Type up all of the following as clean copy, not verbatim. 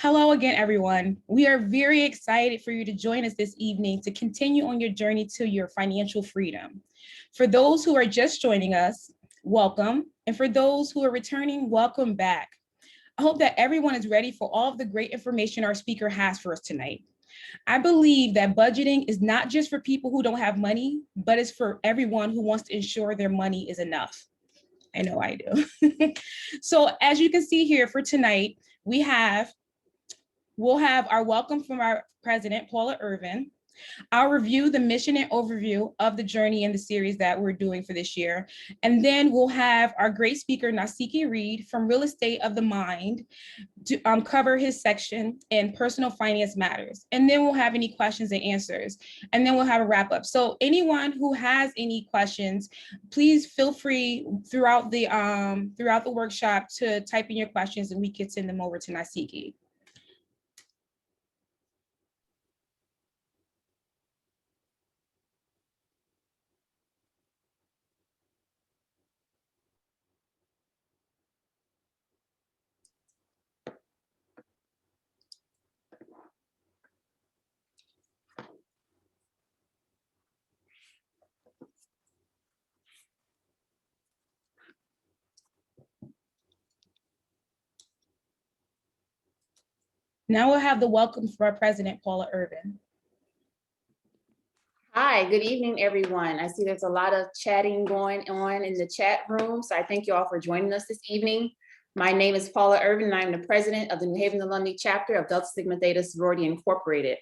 Hello again, everyone. We are very excited for you to join us this evening to continue on your journey to your financial freedom. For those who are just joining us, welcome. And for those who are returning, welcome back. I hope that everyone is ready for all of the great information our speaker has for us tonight. I believe that budgeting is not just for people who don't have money, but it's for everyone who wants to ensure their money is enough. I know I do. So as you can see here for tonight, we'll have our welcome from our president, Paula Irvin. I'll review the mission and overview of the journey in the series that we're doing for this year. And then we'll have our great speaker, Nasiki Reed from Real Estate of the Mind to cover his section in personal finance matters. And then we'll have any questions and answers. And then we'll have a wrap up. So anyone who has any questions, please feel free throughout the workshop to type in your questions and we can send them over to Nasiki. Now we'll have the welcome for our president, Paula Irvin. Hi, good evening, everyone. I see there's a lot of chatting going on in the chat room, so I thank you all for joining us this evening. My name is Paula Irvin, and I'm the president of the New Haven Alumni chapter of Delta Sigma Theta Sorority Incorporated.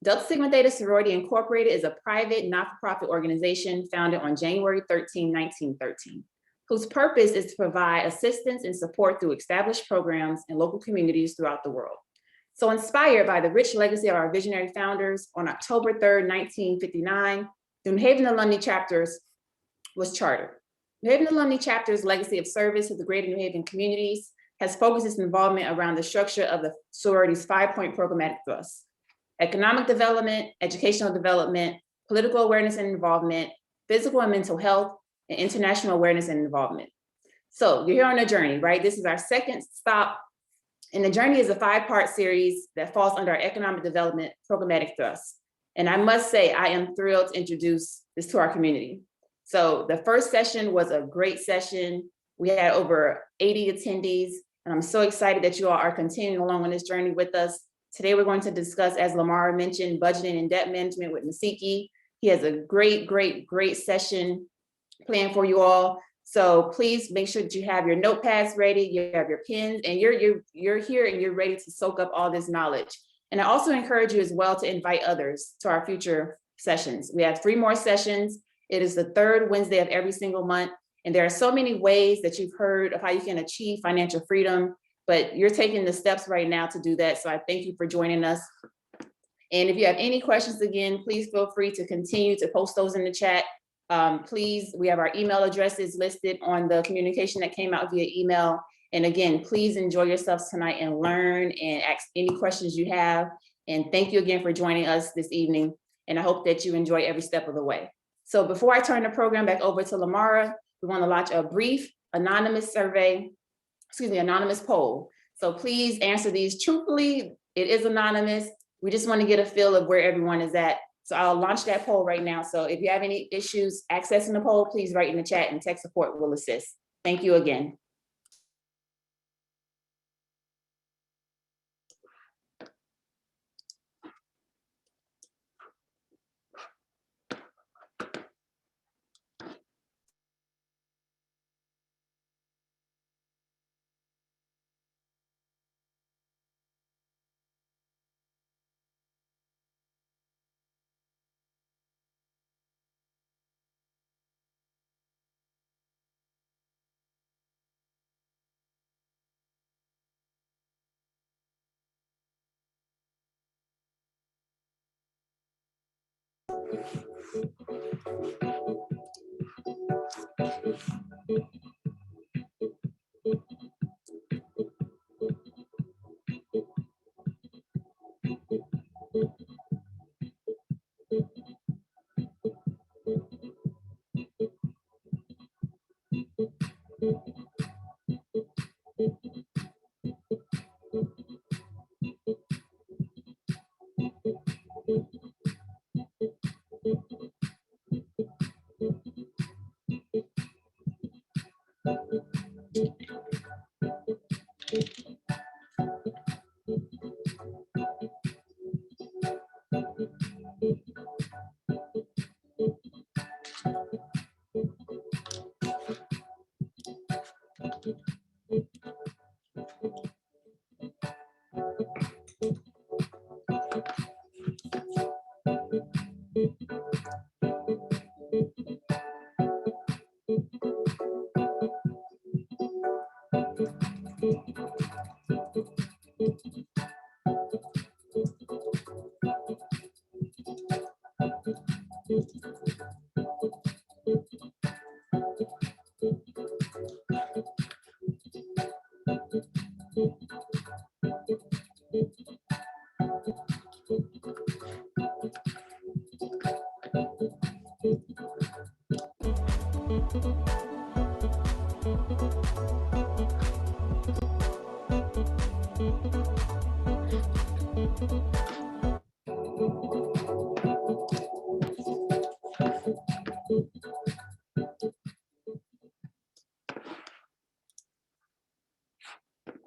Delta Sigma Theta Sorority Incorporated is a private, not-for-profit organization founded on January 13, 1913, whose purpose is to provide assistance and support through established programs in local communities throughout the world. So inspired by the rich legacy of our visionary founders, on October 3rd, 1959, the New Haven Alumni Chapters was chartered. New Haven Alumni Chapter's legacy of service to the greater New Haven communities has focused its involvement around the structure of the sorority's 5-point programmatic thrust: economic development, educational development, political awareness and involvement, physical and mental health, and international awareness and involvement. So you're here on a journey, right? This is our second stop. And the journey is a 5-part series that falls under our economic development programmatic thrust. And I must say, I am thrilled to introduce this to our community. So the first session was a great session. We had over 80 attendees, and I'm so excited that you all are continuing along on this journey with us. Today, we're going to discuss, as Lamar mentioned, budgeting and debt management with Nasiki. He has a great session planned for you all. So please make sure that you have your notepads ready, you have your pens, and you're here and you're ready to soak up all this knowledge. And I also encourage you as well to invite others to our future sessions. We have 3 more sessions. It is the 3rd Wednesday of every single month. And there are so many ways that you've heard of how you can achieve financial freedom, but you're taking the steps right now to do that. So I thank you for joining us. And if you have any questions, again, please feel free to continue to post those in the chat. Please, we have our email addresses listed on the communication that came out via email. And again, please enjoy yourselves tonight and learn and ask any questions you have. And thank you again for joining us this evening. And I hope that you enjoy every step of the way. So before I turn the program back over to Lamara, we want to launch a brief anonymous poll. So please answer these truthfully. It is anonymous. We just want to get a feel of where everyone is at. So I'll launch that poll right now. So if you have any issues accessing the poll, please write in the chat and tech support will assist. Thank you again.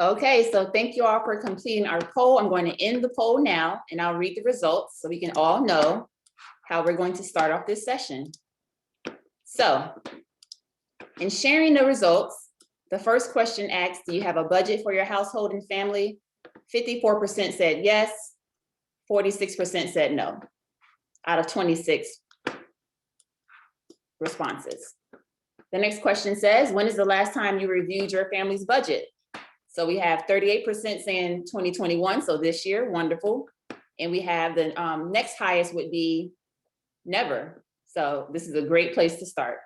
Okay, so thank you all for completing our poll. I'm going to end the poll now and I'll read the results so we can all know how we're going to start off this session. So in sharing the results, the first question asks, do you have a budget for your household and family? 54% said yes, 46% said no, out of 26 responses. The next question says, when is the last time you reviewed your family's budget? So we have 38% saying 2021, so this year, wonderful. And we have the next highest would be never. So this is a great place to start.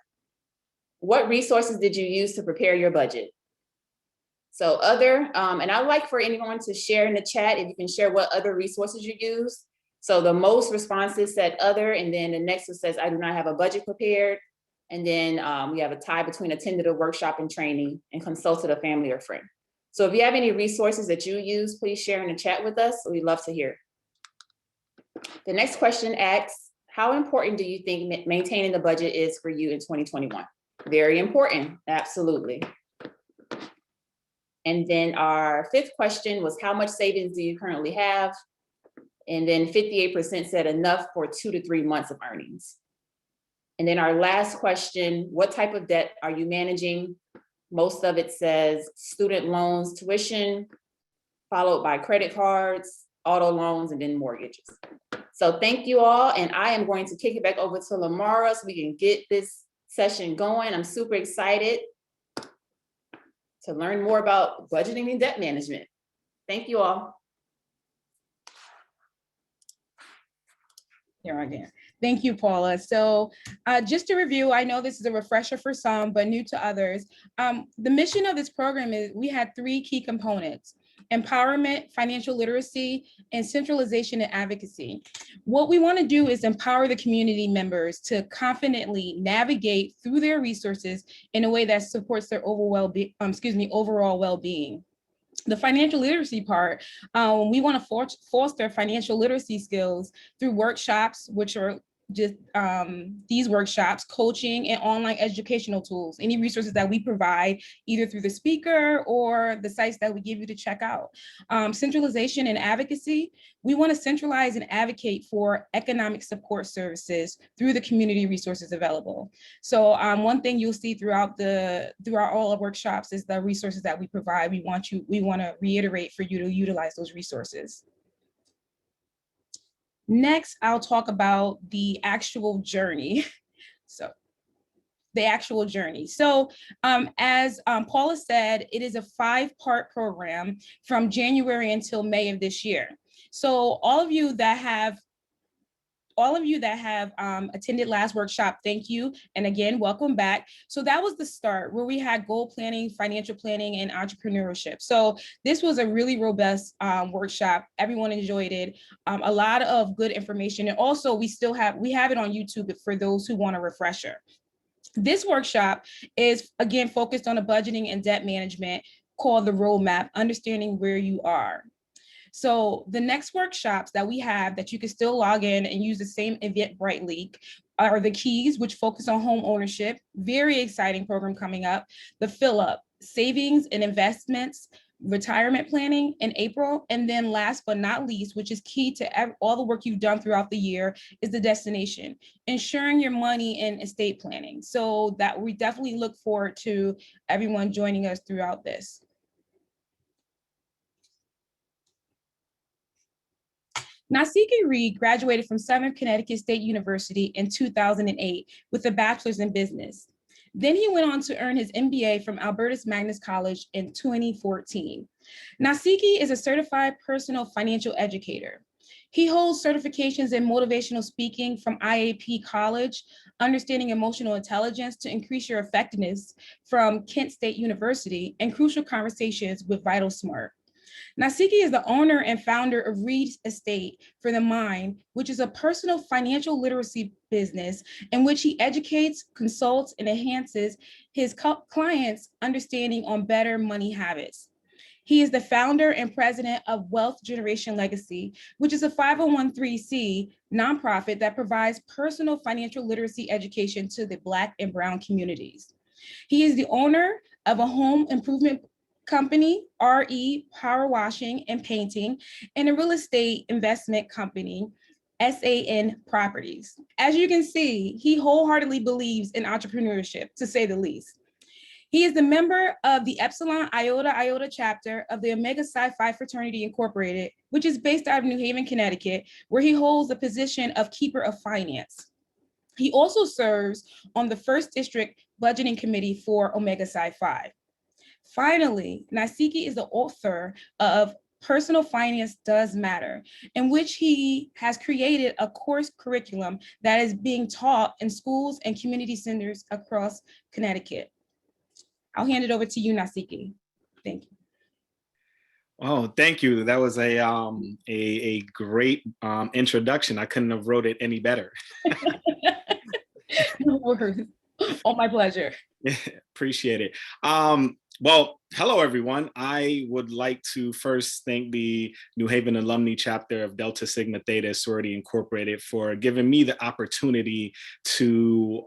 What resources did you use to prepare your budget? So other, and I'd like for anyone to share in the chat if you can share what other resources you use. So the most responses said other, and then the next one says, I do not have a budget prepared. And then we have a tie between attended a workshop and training and consulted a family or friend. So if you have any resources that you use, please share in the chat with us. We'd love to hear. The next question asks, how important do you think maintaining the budget is for you in 2021? Very important, absolutely. And then our fifth question was, how much savings do you currently have? And then 58% said enough for 2 to 3 months of earnings. And then our last question, what type of debt are you managing? Most of it says student loans, tuition, followed by credit cards, auto loans, and then mortgages. So thank you all. And I am going to kick it back over to Lamara so we can get this session going. I'm super excited to learn more about budgeting and debt management. Thank you all. Here again. Thank you, Paula. So just to review, I know this is a refresher for some, but new to others. The mission of this program is we had 3 key components: empowerment, financial literacy, and centralization and advocacy. What we want to do is empower the community members to confidently navigate through their resources in a way that supports their overall well-being. The financial literacy part, we want to foster financial literacy skills through workshops, which are just these workshops, coaching, and online educational tools, any resources that we provide either through the speaker or the sites that we give you to check out. Centralization and advocacy, we want to centralize and advocate for economic support services through the community resources available. So one thing you'll see throughout all the workshops is the resources that we provide. We want to reiterate for you to utilize those resources. Next, I'll talk about the actual journey. So the actual journey. So as Paula said, it is a 5-part program from January until May of this year. So all of you that have attended last workshop, thank you. And again, welcome back. So that was the start where we had goal planning, financial planning, and entrepreneurship. So this was a really robust workshop. Everyone enjoyed it. A lot of good information. And also we have it on YouTube for those who want a refresher. This workshop is again focused on the budgeting and debt management called the Roadmap, Understanding Where You Are. So the next workshops that we have that you can still log in and use the same Eventbrite link are the Keys, which focus on home ownership. Very exciting program coming up. The Fill Up, savings and investments, retirement planning in April. And then last but not least, which is key to all the work you've done throughout the year, is the Destination, ensuring your money in estate planning. So that we definitely look forward to everyone joining us throughout this. Nasiki Reed graduated from Southern Connecticut State University in 2008 with a bachelor's in business. Then he went on to earn his MBA from Albertus Magnus College in 2014. Nasiki is a certified personal financial educator. He holds certifications in motivational speaking from IAP College, understanding emotional intelligence to increase your effectiveness from Kent State University, and crucial conversations with Vital Smart. Nasiki is the owner and founder of Reed Estate for the Mind, which is a personal financial literacy business in which he educates, consults, and enhances his clients' understanding on better money habits. He is the founder and president of Wealth Generation Legacy, which is a 501(c) nonprofit that provides personal financial literacy education to the Black and Brown communities. He is the owner of a home improvement company, RE Power Washing and Painting, and a real estate investment company, SAN Properties. As you can see, he wholeheartedly believes in entrepreneurship, to say the least. He is the member of the Epsilon Iota Iota chapter of the Omega Psi Phi Fraternity Incorporated, which is based out of New Haven, Connecticut, where he holds the position of Keeper of Finance. He also serves on the First District Budgeting Committee for Omega Psi Phi. Finally, Nasiki is the author of Personal Finance Does Matter, in which he has created a course curriculum that is being taught in schools and community centers across Connecticut. I'll hand it over to you, Nasiki. Thank you. Oh, thank you. That was a great introduction. I couldn't have wrote it any better. No worries. Oh, my pleasure. Appreciate it. Well, hello, everyone. I would like to first thank the New Haven Alumni Chapter of Delta Sigma Theta Sorority Incorporated for giving me the opportunity to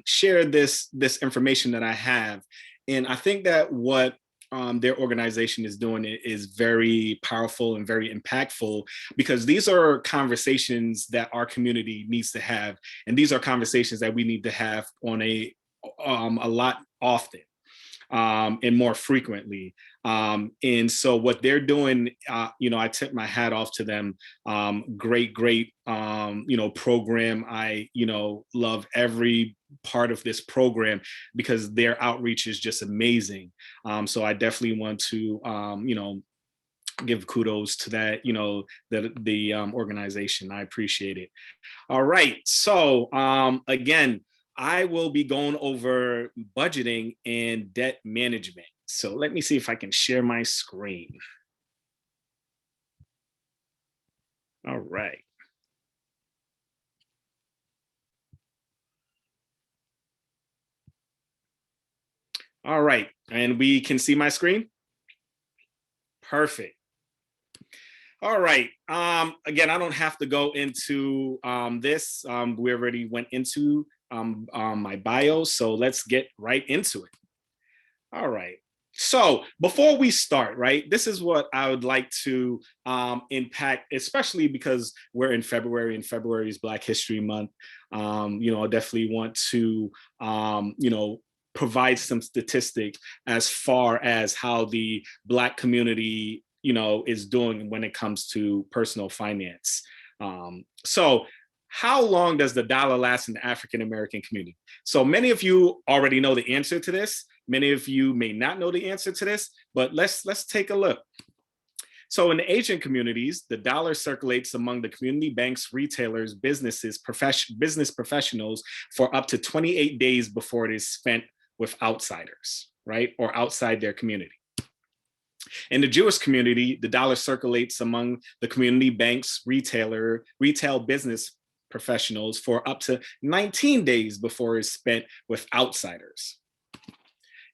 share this information that I have. And I think that what their organization is doing is very powerful and very impactful, because these are conversations that our community needs to have. And these are conversations that we need to have on a lot often. And more frequently. And so what they're doing, I tip my hat off to them. Great, program. I, love every part of this program because their outreach is just amazing. So I definitely want to, give kudos to that, the organization. I appreciate it. All right. So again, I will be going over budgeting and debt management. So let me see if I can share my screen. All right. All right, and we can see my screen? Perfect. All right, again, I don't have to go into this. We already went into my bio, so let's get right into it. All right, so before we start, right, this is what I would like to impact, especially because we're in February and February is Black History Month. I definitely want to, provide some statistics as far as how the Black community, is doing when it comes to personal finance. So how long does the dollar last in the African-American community? So many of you already know the answer to this. Many of you may not know the answer to this, but let's take a look. So in the Asian communities, the dollar circulates among the community banks, retailers, businesses, business professionals for up to 28 days before it is spent with outsiders, right? Or outside their community. In the Jewish community, the dollar circulates among the community banks, retail business professionals for up to 19 days before it's spent with outsiders.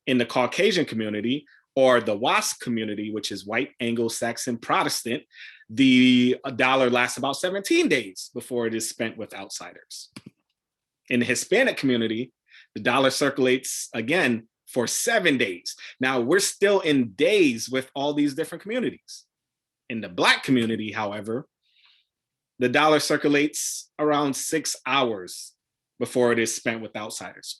In the Caucasian community, or the WASP community, which is white, Anglo-Saxon, Protestant, the dollar lasts about 17 days before it is spent with outsiders. In the Hispanic community, the dollar circulates again for 7 days. Now we're still in days with all these different communities. In the Black community, however, the dollar circulates around 6 hours before it is spent with outsiders.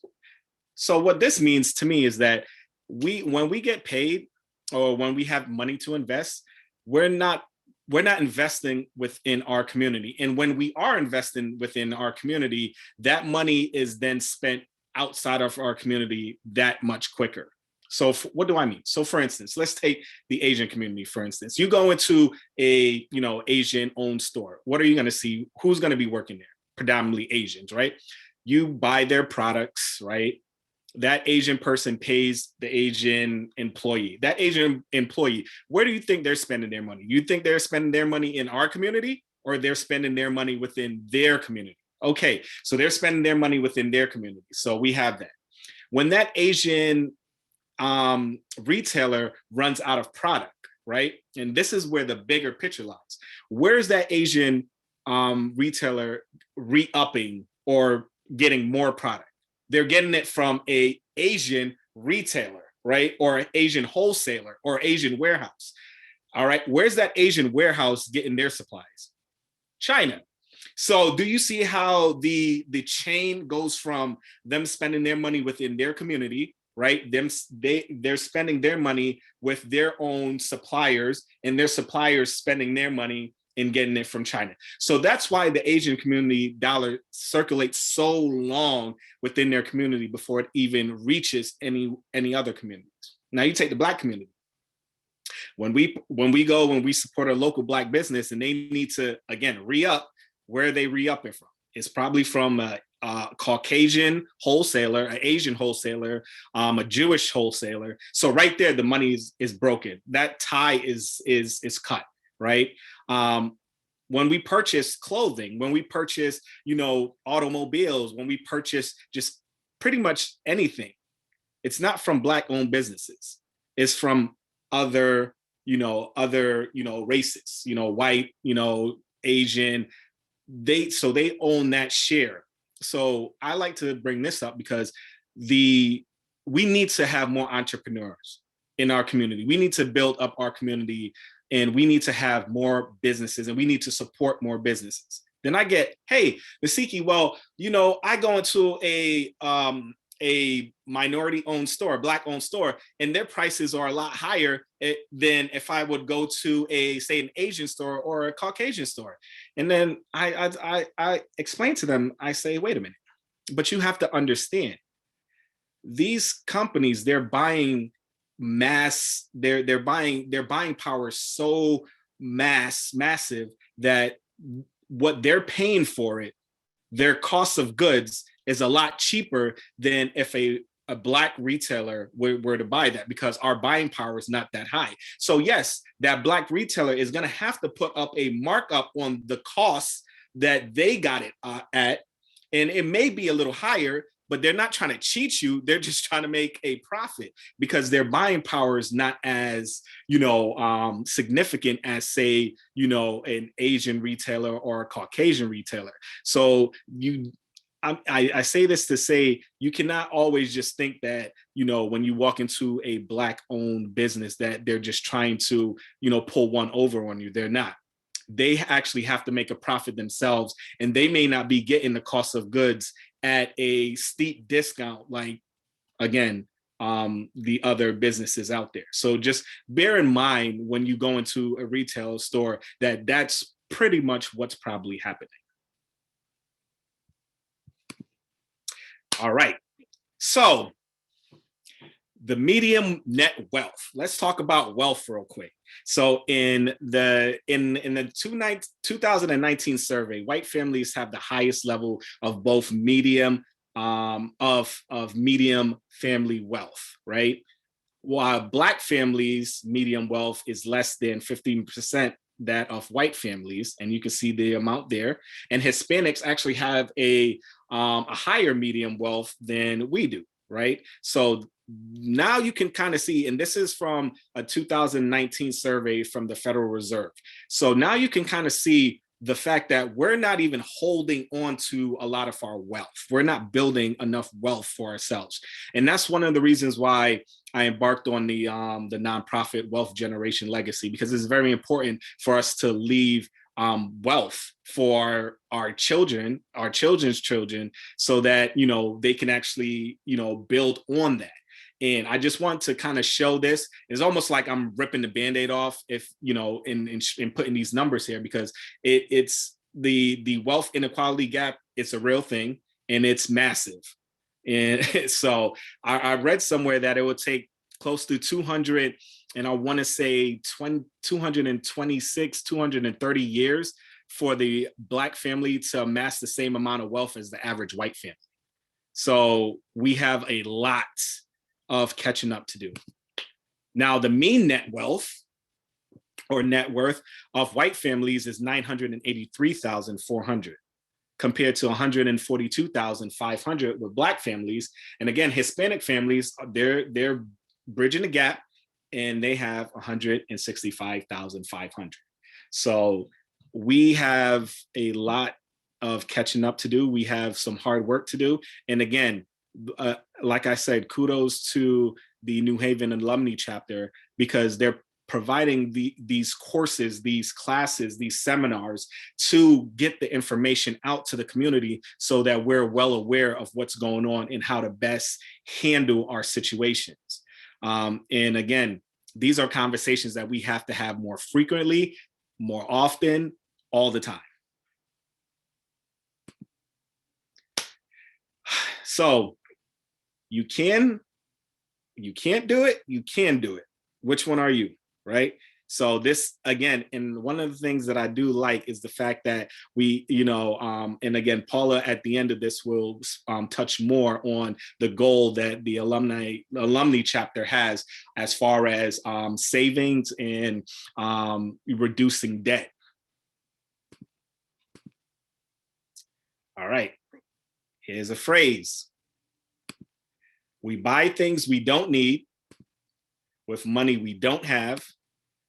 So what this means to me is that when we get paid or when we have money to invest, we're not investing within our community. And when we are investing within our community, that money is then spent outside of our community that much quicker. So what do I mean? So for instance, let's take the Asian community, for instance. You go into a, Asian owned store. What are you going to see? Who's going to be working there? Predominantly Asians, right? You buy their products, right? That Asian person pays the Asian employee. That Asian employee, where do you think they're spending their money? You think they're spending their money in our community, or they're spending their money within their community? Okay, so they're spending their money within their community. So we have that. When that Asian retailer runs out of product, right? And this is where the bigger picture lies. Where's that Asian retailer re-upping or getting more product? They're getting it from a Asian retailer, right? Or an Asian wholesaler or Asian warehouse. All right, where's that Asian warehouse getting their supplies? China. So do you see how the chain goes from them spending their money within their community, right? They're spending their money with their own suppliers, and their suppliers spending their money in getting it from China. So that's why the Asian community dollar circulates so long within their community before it even reaches any other communities. Now you take the Black community. When we support a local Black business and they need to, again, re-up, where are they re-upping from? It's probably from a Caucasian wholesaler, an Asian wholesaler, a Jewish wholesaler. So right there, the money is broken. That tie is cut, right? When we purchase clothing, when we purchase, automobiles, when we purchase just pretty much anything, it's not from Black-owned businesses. It's from other races, white, Asian. They own that share. So I like to bring this up because we need to have more entrepreneurs in our community. We need to build up our community, and we need to have more businesses, and we need to support more businesses. Then I get, hey, Nasiki, well, I go into a minority-owned store, Black-owned store, and their prices are a lot higher than if I would go to an Asian store or a Caucasian store. And then I explain to them, I say, wait a minute, but you have to understand, these companies, they're buying mass, their buying power is so massive that what they're paying for it, their cost of goods is a lot cheaper than if a Black retailer were to buy that, because our buying power is not that high. So yes, that Black retailer is going to have to put up a markup on the costs that they got it at, and it may be a little higher, but they're not trying to cheat you. They're just trying to make a profit because their buying power is not as, significant as, say, an Asian retailer or a Caucasian retailer. So I say this to say, you cannot always just think that, when you walk into a Black-owned business that they're just trying to, pull one over on you. They're not. They actually have to make a profit themselves, and they may not be getting the cost of goods at a steep discount, like, again, the other businesses out there. So just bear in mind when you go into a retail store that that's pretty much what's probably happening. All right, so the medium net wealth. Let's talk about wealth real quick. So in the 2019 survey, white families have the highest level of both medium of medium family wealth, right? While Black families' medium wealth is less than 15% that of white families, and you can see the amount there. And Hispanics actually have a higher medium wealth than we do, right? So now you can kind of see, and this is from a 2019 survey from the Federal Reserve. So now you can kind of see the fact that we're not even holding on to a lot of our wealth. We're not building enough wealth for ourselves. And that's one of the reasons why I embarked on the nonprofit Wealth Generation Legacy, because it's very important for us to leave wealth for our children, our children's children, so that, you know, they can actually, you know, build on that. And I just want to kind of show this. It's almost like I'm ripping the Band-Aid off, if, you know, in putting these numbers here, because it's the wealth inequality gap. It's a real thing, and it's massive. And so I read somewhere that it would take close to 200, and I want to say 226, 230 years for the Black family to amass the same amount of wealth as the average white family. So we have a lot of catching up to do. Now, the mean net wealth or net worth of white families is $983,400 compared to $142,500 with Black families. And again, Hispanic families, they're bridging the gap, and they have $165,500. So we have a lot of catching up to do. We have some hard work to do. And again, like I said, kudos to the New Haven Alumni Chapter, because they're providing these courses, these classes, these seminars to get the information out to the community so that we're well aware of what's going on and how to best handle our situations. And again, these are conversations that we have to have more frequently, more often, all the time. So you can't do it, you can do it. Which one are you, right? So this, again, and one of the things that I do like is the fact that we, you know, and again, Paula at the end of this will touch more on the goal that the alumni chapter has as far as savings and reducing debt. All right, here's a phrase. We buy things we don't need with money we don't have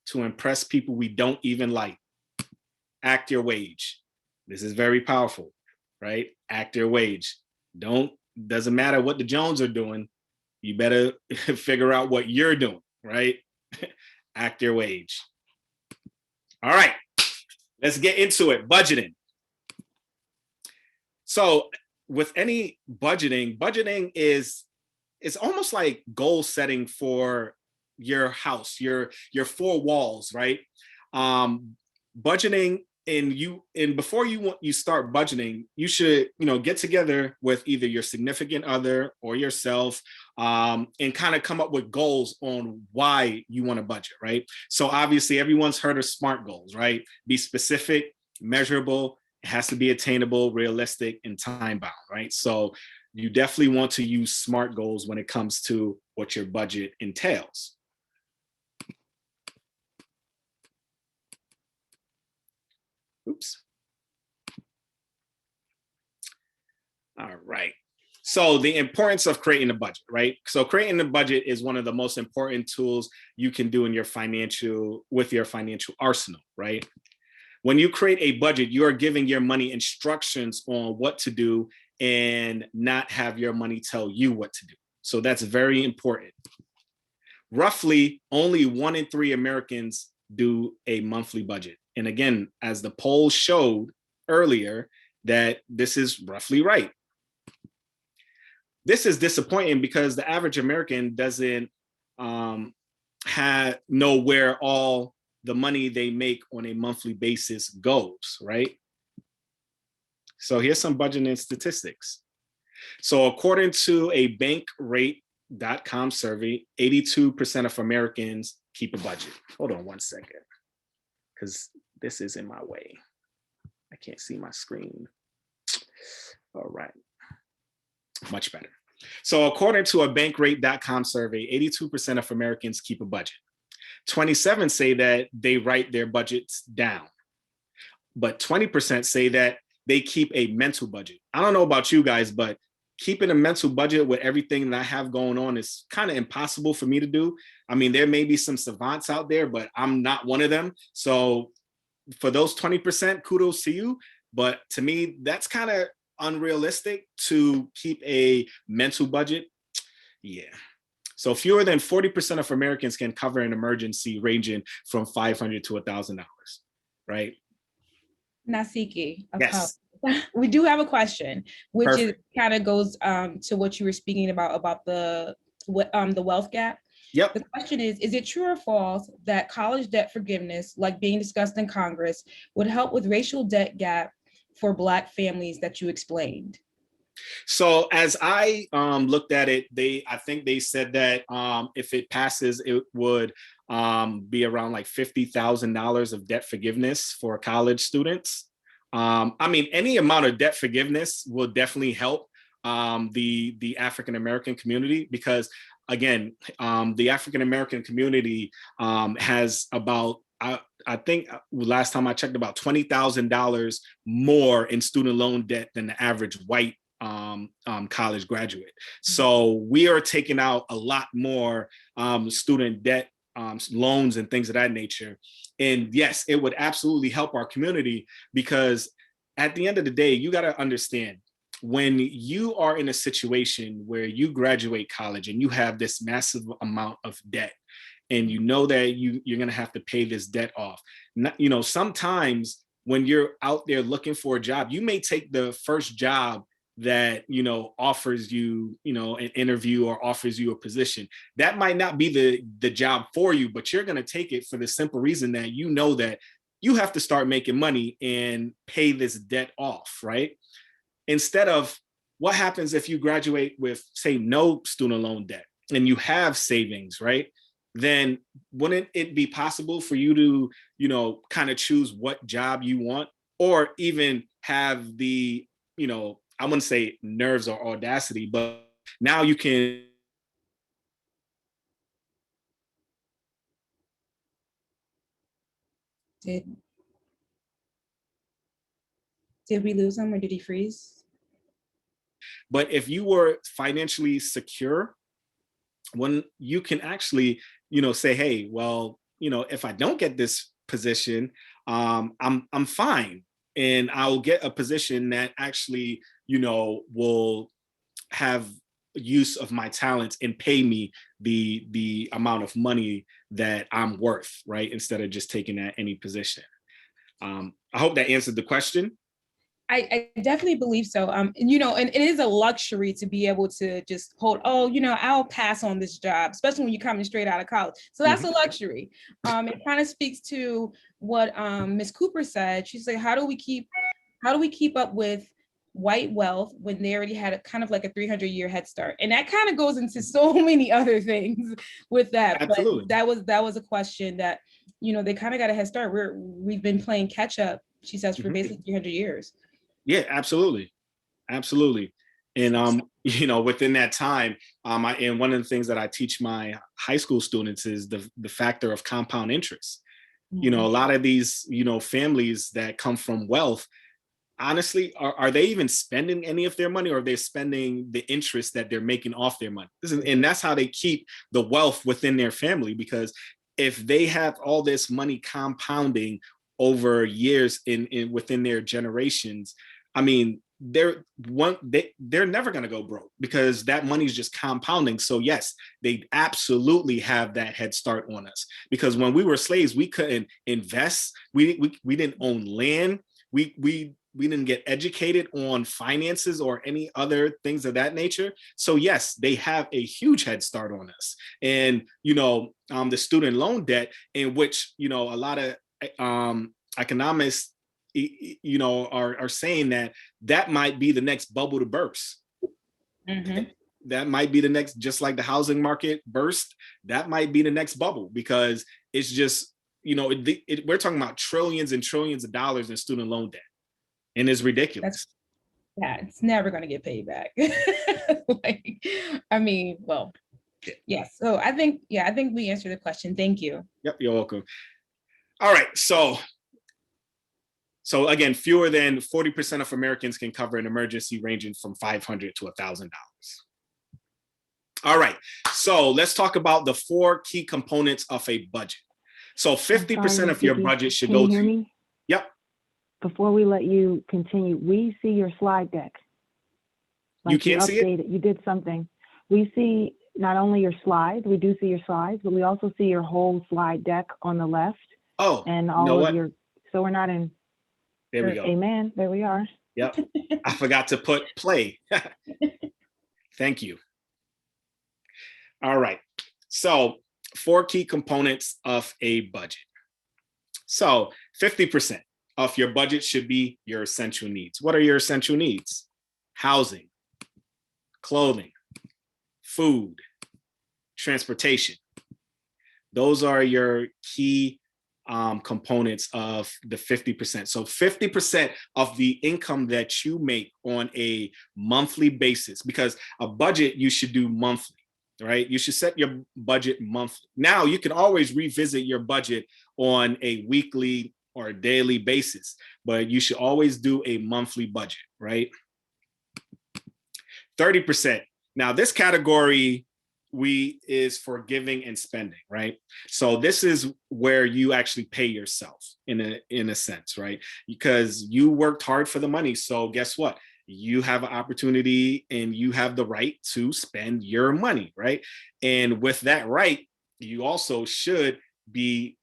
to impress people we don't even like. Act your wage. This is very powerful, right? Act your wage. Doesn't matter what the Jones are doing. You better figure out what you're doing, right? Act your wage. All right, let's get into it. Budgeting. So with any budgeting is, it's almost like goal setting for your house, your four walls, right? Budgeting, and before you start budgeting, you should, you know, get together with either your significant other or yourself, and kind of come up with goals on why you want to budget, right? So obviously everyone's heard of SMART goals, right? Be specific, measurable, it has to be attainable, realistic, and time bound, right? So you definitely want to use SMART goals when it comes to what your budget entails. Oops. All right. So the importance of creating a budget, right? So creating a budget is one of the most important tools you can do in your financial arsenal, right? When you create a budget, you are giving your money instructions on what to do and not have your money tell you what to do. So that's very important. Roughly, only 1 in 3 Americans do a monthly budget. And again, as the poll showed earlier, that this is roughly right. This is disappointing because the average American doesn't know where all the money they make on a monthly basis goes, right? So here's some budgeting statistics. So according to a Bankrate.com survey, 82% of Americans keep a budget. Hold on one second, because this is in my way. I can't see my screen. All right, much better. So according to a Bankrate.com survey, 82% of Americans keep a budget. 27 say that they write their budgets down, but 20% say that they keep a mental budget. I don't know about you guys, but keeping a mental budget with everything that I have going on is kind of impossible for me to do. I mean, there may be some savants out there, but I'm not one of them. So for those 20%, kudos to you. But to me, that's kind of unrealistic to keep a mental budget. Yeah. So fewer than 40% of Americans can cover an emergency ranging from $500 to $1,000, right? Nasiki, Yes. we do have a question, which is Perfect. kind of goes to what you were speaking about the wealth gap. Yep. The question is it true or false that college debt forgiveness, like being discussed in Congress, would help with racial debt gap for Black families that you explained? So as I looked at it, I think they said that if it passes, it would be around like $50,000 of debt forgiveness for college students. I mean, any amount of debt forgiveness will definitely help the African American community, because again, the African American community has about, I think last time I checked, about $20,000 more in student loan debt than the average white college graduate. So we are taking out a lot more student debt loans and things of that nature. And yes, it would absolutely help our community, because at the end of the day, you got to understand, when you are in a situation where you graduate college and you have this massive amount of debt, and you know that you're going to have to pay this debt off. You know, sometimes when you're out there looking for a job, you may take the first job that, you know, offers you, you know, an interview or offers you a position. That might not be the job for you, but you're going to take it for the simple reason that you know that you have to start making money and pay this debt off, right? Instead of, what happens if you graduate with, say, no student loan debt and you have savings, right? Then wouldn't it be possible for you to, you know, kind of choose what job you want, or even have the, you know, I wouldn't say nerves or audacity, but now you can. Did we lose him, or did he freeze? But if you were financially secure, when you can actually, you know, say, hey, well, you know, if I don't get this position, I'm fine, and I'll get a position that actually, you know, will have use of my talents and pay me the amount of money that I'm worth, right? Instead of just taking at any position. I hope that answered the question. I definitely believe so. You know, and it is a luxury to be able to just hold, oh, you know, I'll pass on this job, especially when you're coming straight out of college. So that's a luxury. It kind of speaks to what Ms. Cooper said. She's like, how do we keep up with white wealth when they already had a kind of like a 300-year head start? And that kind of goes into so many other things with that. Absolutely. But that was a question that, you know, they kind of got a head start. We've been playing catch up, she says, for basically 300 years. Yeah, absolutely. Absolutely. And you know, within that time, and one of the things that I teach my high school students is the factor of compound interest. You know, a lot of these, you know, families that come from wealth, honestly, are they even spending any of their money, or are they spending the interest that they're making off their money? And that's how they keep the wealth within their family, because if they have all this money compounding over years in within their generations, I mean, they're never going to go broke, because that money is just compounding. So yes, they absolutely have that head start on us, because when we were slaves, we couldn't invest. We didn't own land. We didn't get educated on finances or any other things of that nature. So yes, they have a huge head start on us. And, you know, the student loan debt, in which, you know, a lot of economists, you know, are saying that might be the next bubble to burst. That might be the next, just like the housing market burst, that might be the next bubble, because it's just, you know, we're talking about trillions and trillions of dollars in student loan debt, and it's ridiculous. Yeah, it's never going to get paid back. Like, I mean, well, yes. So I think we answered the question. Thank you. Yep, you're welcome. All right, so again, fewer than 40% of Americans can cover an emergency ranging from $500 to $1,000. All right, so let's talk about the 4 key components of a budget. So 50% of your budget should go to. before we let you continue, we see your slide deck. You can't see it? updated, you did something. We see not only your slides, we do see your slides, but we also see your whole slide deck on the left Oh, and you all know of what? your, so we're not in, There we go. amen, there we are. Yep. I forgot to put play. Thank you. All right. So 4 key components of a budget. So 50% of your budget should be your essential needs. What are your essential needs? Housing, clothing, food, transportation. Those are your key components of the 50%. So 50% of the income that you make on a monthly basis, because a budget you should do monthly, right? You should set your budget monthly. Now you can always revisit your budget on a weekly or a daily basis, but you should always do a monthly budget, right? 30%. Now this category is for giving and spending, right? So this is where you actually pay yourself in a sense, right? Because you worked hard for the money. So guess what? You have an opportunity and you have the right to spend your money, right? And with that right, you also should be,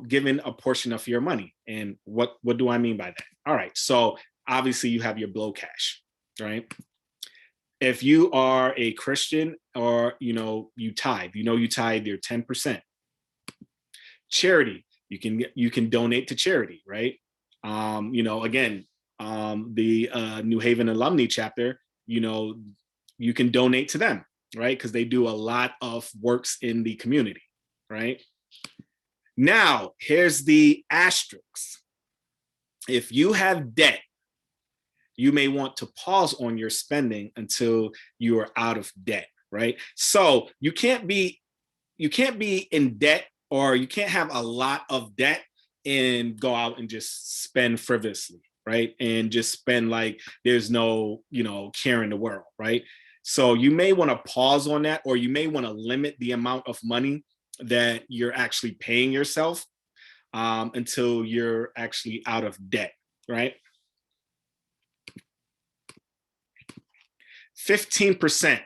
given a portion of your money. And what do I mean by that? All right, so obviously you have your blow cash, right? If you are a Christian or, you tithe, you tithe your 10%. Charity, you can donate to charity, right? Again, the New Haven Alumni Chapter, you can donate to them, right? Because they do a lot of works in the community, right? Now, here's the asterisk. If you have debt, you may want to pause on your spending until you are out of debt, right? So you can't be in debt, or you can't have a lot of debt and go out and just spend frivolously, right? And just spend like there's no, care in the world, right? So you may want to pause on that, or you may want to limit the amount of money that you're actually paying yourself until you're actually out of debt, right? 15%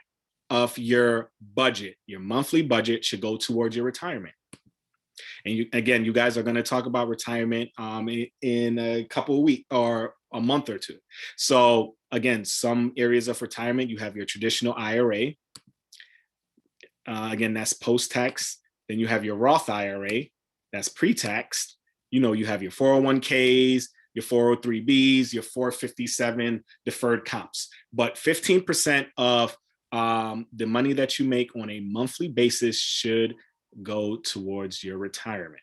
of your budget, your monthly budget, should go towards your retirement. And you guys are going to talk about retirement in a couple of weeks or a month or two. So again, some areas of retirement, you have your traditional IRA. Again, that's post-tax. Then you have your Roth IRA, that's pre-tax. You have your 401ks, your 403bs, your 457 deferred comps. But 15% of the money that you make on a monthly basis should go towards your retirement.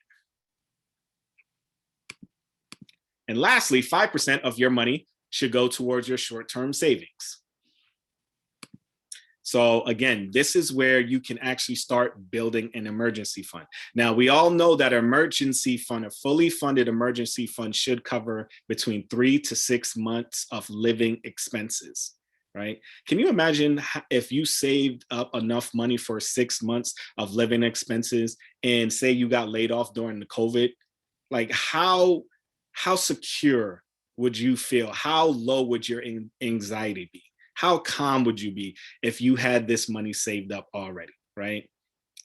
And lastly, 5% of your money should go towards your short-term savings. So again, this is where you can actually start building an emergency fund. Now, we all know that emergency fund, a fully funded emergency fund, should cover between 3 to 6 months of living expenses, right? Can you imagine if you saved up enough money for 6 months of living expenses, and say you got laid off during the COVID? Like how secure would you feel? How low would your anxiety be? How calm would you be if you had this money saved up already, right?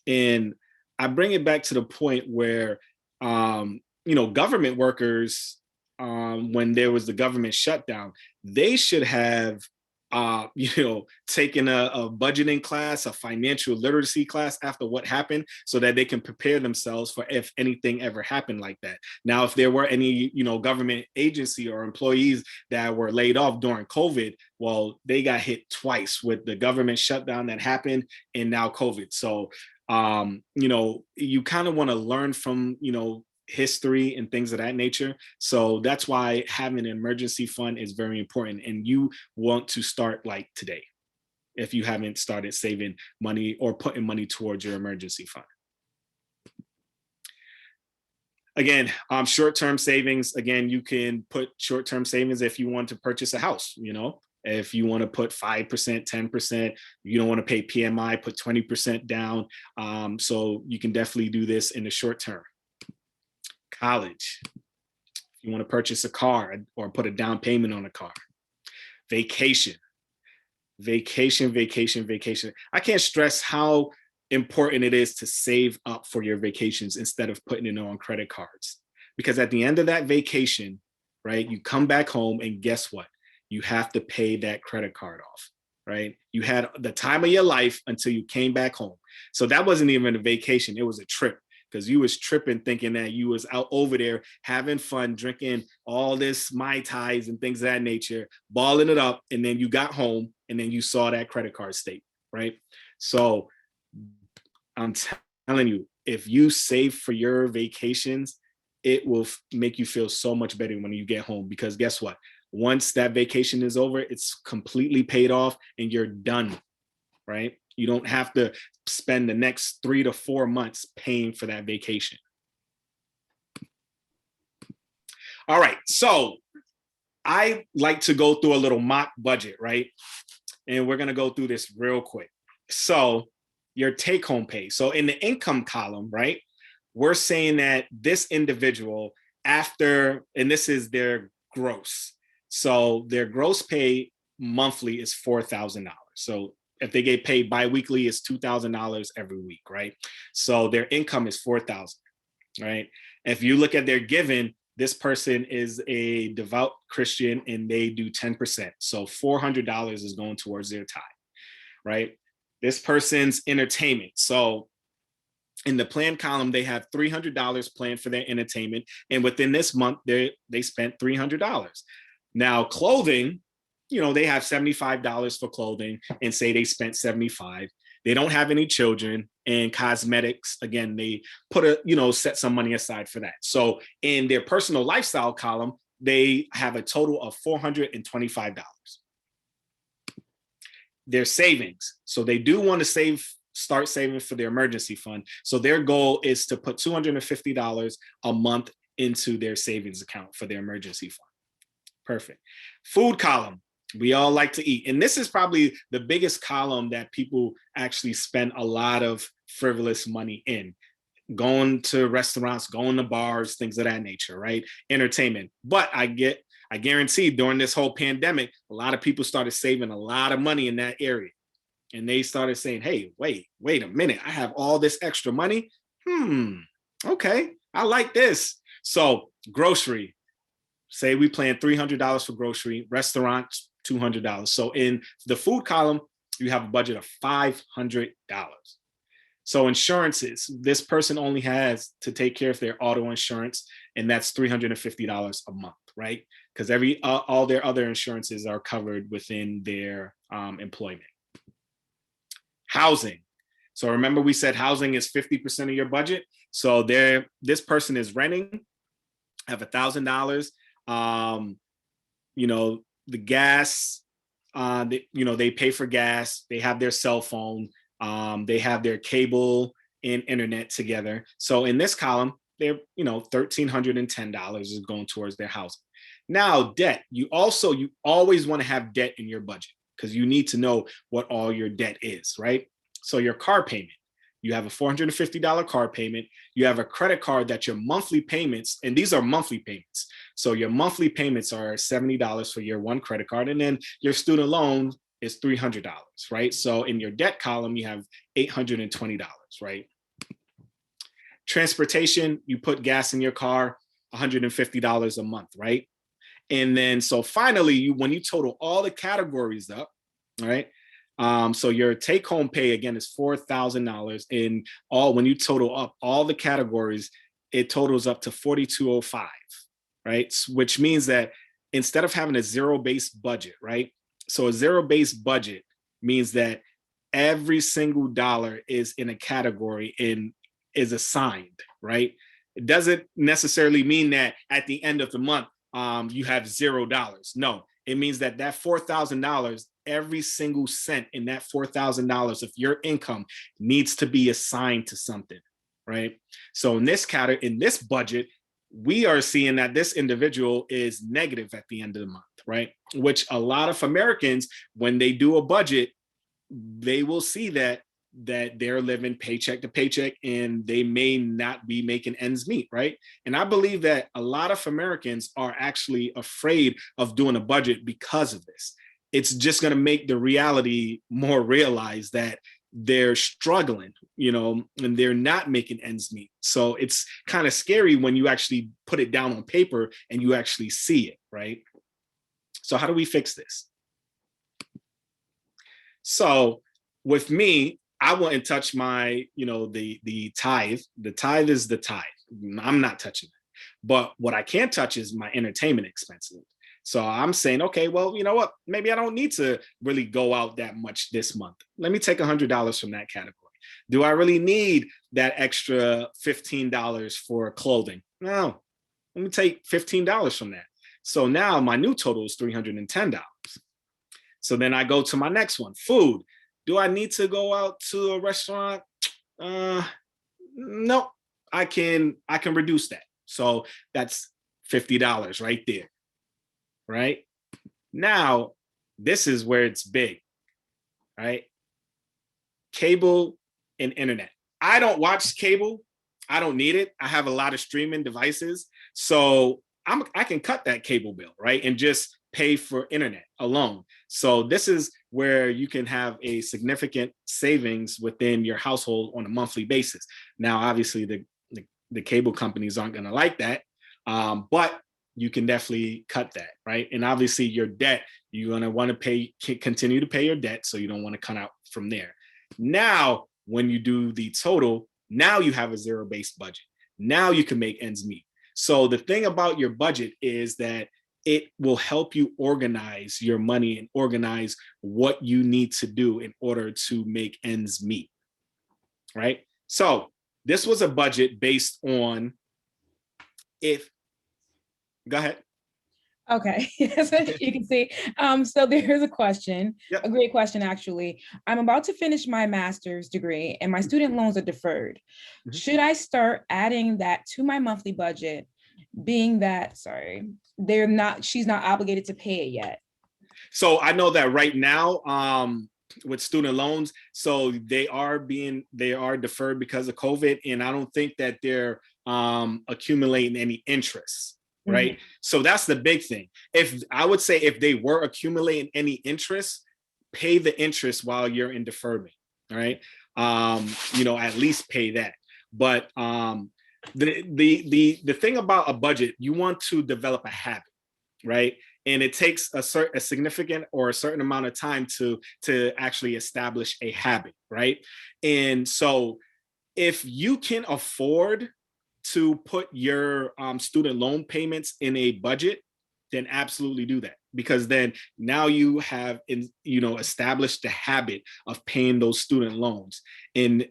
And I bring it back to the point where, government workers, when there was the government shutdown, they should have, taken a budgeting class, a financial literacy class after what happened, so that they can prepare themselves for if anything ever happened like that. Now, if there were any, government agency or employees that were laid off during COVID, well, they got hit twice with the government shutdown that happened and now COVID. So, you kind of want to learn from, history and things of that nature. So that's why having an emergency fund is very important. And you want to start like today, if you haven't started saving money or putting money towards your emergency fund. Again, short-term savings, again, you can put short-term savings if you want to purchase a house, if you want to put 5%, 10%, you don't want to pay PMI, put 20% down. So you can definitely do this in the short term. College. If You want to purchase a car or put a down payment on a car. Vacation. Vacation, vacation, vacation. I can't stress how important it is to save up for your vacations instead of putting it on credit cards. Because at the end of that vacation, right, you come back home and guess what? You have to pay that credit card off, right? You had the time of your life until you came back home. So that wasn't even a vacation, it was a trip, because you was tripping thinking that you was out over there having fun, drinking all this Mai Tais and things of that nature, balling it up, and then you got home and then you saw that credit card statement, right? So I'm telling you, if you save for your vacations, it will make you feel so much better when you get home, because guess what? Once that vacation is over, it's completely paid off and you're done, right? You don't have to spend the next 3 to 4 months paying for that vacation. All right, so I like to go through a little mock budget, right? And we're gonna go through this real quick. So your take-home pay. So in the income column, right, we're saying that this individual after, and this is their gross. So their gross pay monthly is $4,000. So if they get paid biweekly, it's $2,000 every week, right? So their income is $4,000, right? If you look at their giving, this person is a devout Christian and they do 10%. So $400 is going towards their tithe, right? This person's entertainment. So in the plan column, they have $300 planned for their entertainment. And within this month, they spent $300. Now, clothing, you know, they have $75 for clothing and say they spent $75. They don't have any children. And cosmetics, again, they put set some money aside for that. So in their personal lifestyle column, they have a total of $425. Their savings. So they do want to start saving for their emergency fund. So their goal is to put $250 a month into their savings account for their emergency fund. Perfect. Food column. We all like to eat. And this is probably the biggest column that people actually spend a lot of frivolous money in. Going to restaurants, going to bars, things of that nature, right? Entertainment. But I guarantee during this whole pandemic, a lot of people started saving a lot of money in that area. And they started saying, hey, wait a minute. I have all this extra money. Okay, I like this. So grocery, say we plan $300 for grocery, restaurants, $200. So in the food column, you have a budget of $500. So insurances, this person only has to take care of their auto insurance, and that's $350 a month, right? Because all their other insurances are covered within their employment. Housing. So remember we said housing is 50% of your budget. So this person is renting, have $1,000. The gas, they pay for gas, they have their cell phone, they have their cable and internet together. So in this column, they're, $1,310 is going towards their housing. Now, debt, you always want to have debt in your budget because you need to know what all your debt is, right? So your car payment, you have a $450 car payment, you have a credit card that your monthly payments, and these are monthly payments. So your monthly payments are $70 for your one credit card, and then your student loan is $300, right? So in your debt column, you have $820, right? Transportation, you put gas in your car, $150 a month, right? And then, so finally, when you total all the categories up, right? So your take-home pay, again, is $4,000. When you total up all the categories, it totals up to $4,205, right? Which means that instead of having a zero-based budget, right? So a zero-based budget means that every single dollar is in a category and is assigned, right? It doesn't necessarily mean that at the end of the month, you have $0. No, it means that $4,000, every single cent in that $4,000 of your income needs to be assigned to something, right? So in this budget, we are seeing that this individual is negative at the end of the month, right? Which a lot of Americans, when they do a budget, they will see that that they're living paycheck to paycheck and they may not be making ends meet, right? And I believe that a lot of Americans are actually afraid of doing a budget because of this. It's just going to make the reality more realized that they're struggling, and they're not making ends meet. So it's kind of scary when you actually put it down on paper and you actually see it, right? So how do we fix this? So with me, I wouldn't touch my, the tithe. The tithe is the tithe. I'm not touching it. But what I can touch is my entertainment expenses. So I'm saying, okay, well, you know what? Maybe I don't need to really go out that much this month. Let me take $100 from that category. Do I really need that extra $15 for clothing? No, let me take $15 from that. So now my new total is $310. So then I go to my next one, food. Do I need to go out to a restaurant? No, I can reduce that. So that's $50 right there. Right now, this is where it's big, right? Cable and internet. I don't watch cable. I don't need it. I have a lot of streaming devices. So I can cut that cable bill, right? And just pay for internet alone. So this is where you can have a significant savings within your household on a monthly basis. Now, obviously, the cable companies aren't going to like that, but you can definitely cut that, right? And obviously your debt, you're gonna wanna continue to pay your debt, so you don't wanna cut out from there. Now, when you do the total, now you have a zero-based budget. Now you can make ends meet. So the thing about your budget is that it will help you organize your money and organize what you need to do in order to make ends meet, right? So this was a budget based on Go ahead. Okay, so you can see. So there's a question, Yep. a great question, actually. I'm about to finish my master's degree and my student loans are deferred. Mhm. Should I start adding that to my monthly budget, being that, she's not obligated to pay it yet? So I know that right now, with student loans, so they are deferred because of COVID, and I don't think that they're accumulating any interest. Right. So that's the big thing. If they were accumulating any interest, pay the interest while you're in deferment. All right. At least pay that. But the thing about a budget, you want to develop a habit, right? And it takes a significant or a certain amount of time to actually establish a habit, right? And so if you can afford to put your student loan payments in a budget, then absolutely do that, because then now you have established the habit of paying those student loans, and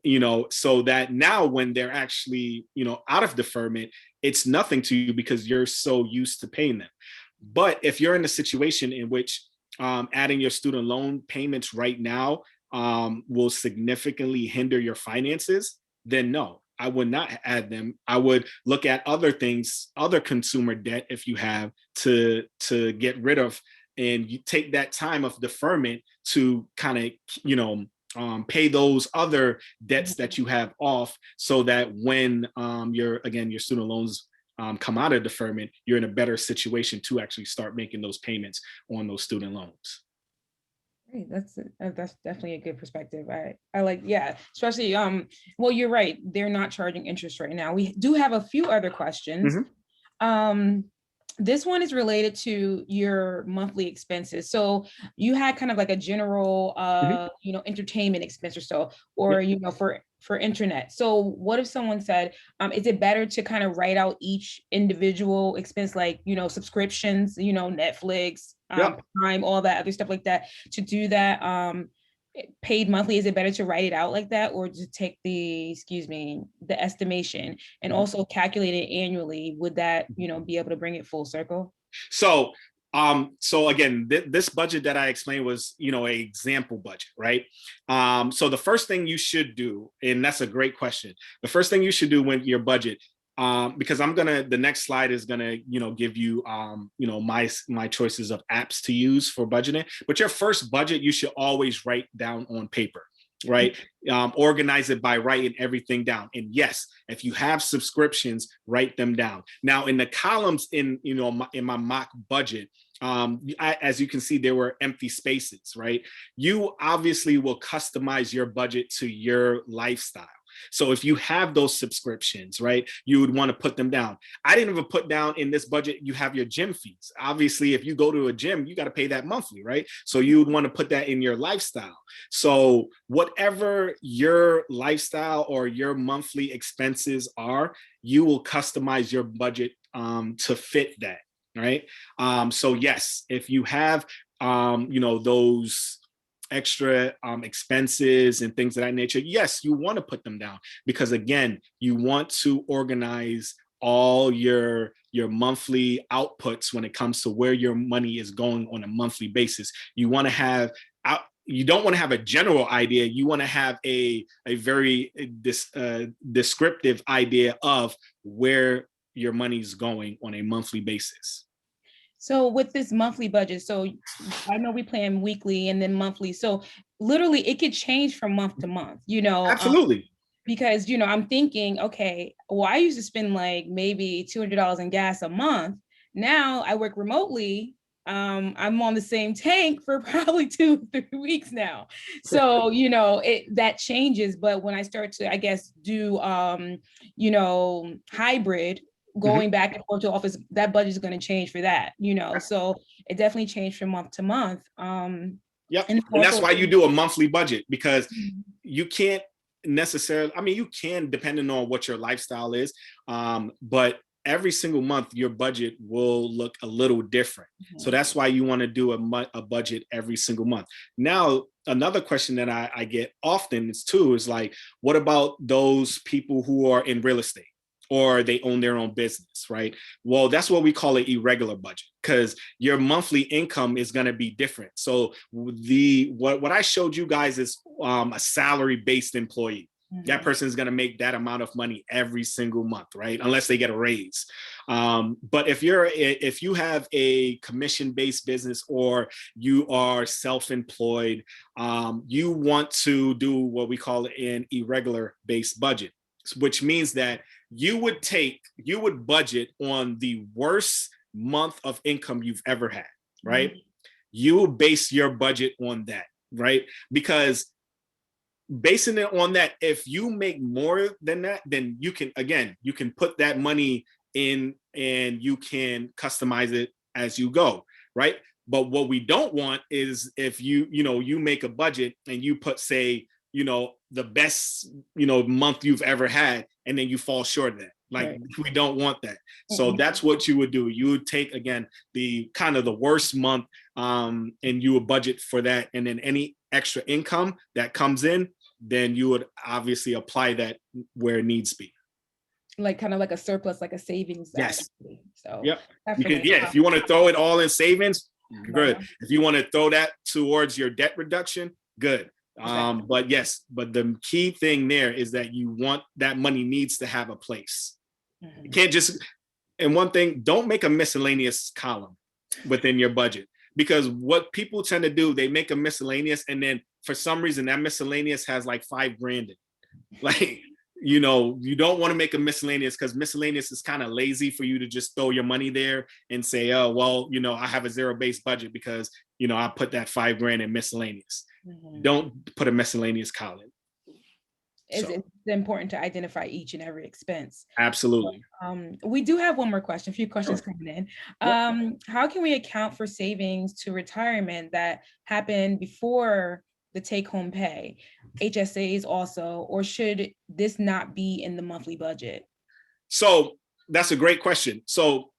so that now when they're actually out of deferment, it's nothing to you because you're so used to paying them. But if you're in a situation in which adding your student loan payments right now will significantly hinder your finances, then no, I would not add them. I would look at other things, other consumer debt, if you have, to get rid of, and you take that time of deferment to kind of pay those other debts that you have off, so that when your student loans come out of deferment, you're in a better situation to actually start making those payments on those student loans. Great, that's definitely a good perspective. I like, yeah, especially well, you're right, they're not charging interest right now. We do have a few other questions. This one is related to your monthly expenses. So you had kind of like a general entertainment expense or so, or for internet. So what if someone said, is it better to kind of write out each individual expense, like subscriptions, Netflix, Prime, all that other stuff like that, to do that paid monthly? Is it better to write it out like that, or to take the estimation and also calculate it annually? Would that be able to bring it full circle? So again, this budget that I explained was an example budget, right? So the first thing you should do, and that's a great question, the first thing you should do when your budget, because the next slide is gonna give you my choices of apps to use for budgeting. But your first budget, you should always write down on paper. right? Organize it by writing everything down. And yes, if you have subscriptions, write them down. Now in the columns in, in my mock budget, as you can see, there were empty spaces, right? You obviously will customize your budget to your lifestyle. So if you have those subscriptions, right, you would want to put them down. I didn't even put down in this budget, you have your gym fees. Obviously, if you go to a gym, you got to pay that monthly, right? So you would want to put that in your lifestyle. So whatever your lifestyle or your monthly expenses are, you will customize your budget to fit that, right? So yes, if you have, those extra expenses and things of that nature, yes, you want to put them down, because again, you want to organize all your monthly outputs when it comes to where your money is going on a monthly basis. You want to have you don't want to have a general idea. You want to have a very descriptive idea of where your money's going on a monthly basis. So with this monthly budget, so I know we plan weekly and then monthly. So literally it could change from month to month, Absolutely. Because, I'm thinking, okay, well, I used to spend like maybe $200 in gas a month. Now I work remotely. I'm on the same tank for probably 2-3 weeks now. So, that changes. But when I start to, I guess, do, hybrid, going back and forth to office, that budget is going to change for that, so it definitely changed from month to month. Yep. And that's why you do a monthly budget, because you can't necessarily, you can, depending on what your lifestyle is, but every single month your budget will look a little different. So that's why you want to do a budget every single month. Now, another question that I get often is like, what about those people who are in real estate, or they own their own business, right? Well, that's what we call an irregular budget, because your monthly income is going to be different. So what I showed you guys is a salary-based employee. That person is going to make that amount of money every single month, right? Unless they get a raise. But if you have a commission-based business, or you are self-employed, you want to do what we call an irregular-based budget, which means that you would budget on the worst month of income you've ever had, right? You will base your budget on that, right? Because basing it on that, if you make more than that, then you can put that money in and you can customize it as you go, right? But what we don't want is if you make a budget and you put, say, the best, month you've ever had, and then you fall short of that. Like, right. We don't want that. So that's what you would do. You would take, again, the kind of the worst month, and you would budget for that. And then any extra income that comes in, then you would obviously apply that where it needs to be. Like kind of like a surplus, like a savings. Yes. So yep. If you want to throw it all in savings, good. If you want to throw that towards your debt reduction, good. But the key thing there is that that money needs to have a place. You can't just, and one thing, don't make a miscellaneous column within your budget, because what people tend to do, they make a miscellaneous, and then for some reason that miscellaneous has like $5,000 in it. Like, you don't want to make a miscellaneous, because miscellaneous is kind of lazy for you to just throw your money there and say, oh, well, I have a zero-based budget because, I put that $5,000 in miscellaneous. Don't put a miscellaneous column. It's important to identify each and every expense. Absolutely. We do have one more question, a few questions coming in. How can we account for savings to retirement that happen before the take-home pay, HSAs also, or should this not be in the monthly budget? So that's a great question. So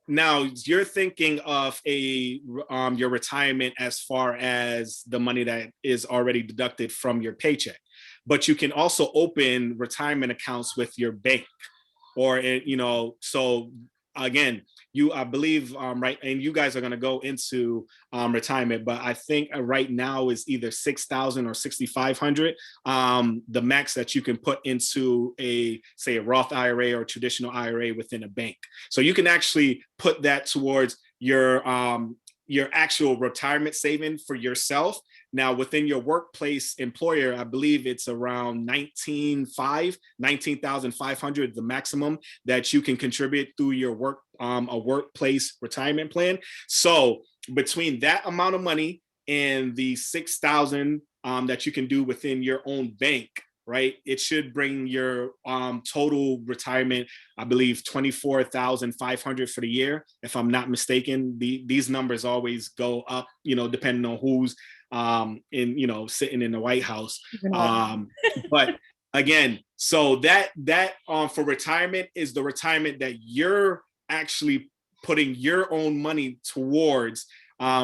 now you're thinking of your retirement as far as the money that is already deducted from your paycheck, but you can also open retirement accounts with your bank, or so again, I believe, right, and you guys are going to go into retirement, but I think right now is either 6,000 or 6,500, the max that you can put into a Roth IRA or traditional IRA within a bank. So you can actually put that towards your actual retirement saving for yourself. Now, within your workplace employer, I believe it's around 19,500, the maximum that you can contribute through your a workplace retirement plan. So between that amount of money and the 6,000 that you can do within your own bank, right? It should bring your total retirement, I believe, 24,500 for the year, if I'm not mistaken. These numbers always go up, depending on who's sitting in the White House. But again, so that for retirement is the retirement that you're actually putting your own money towards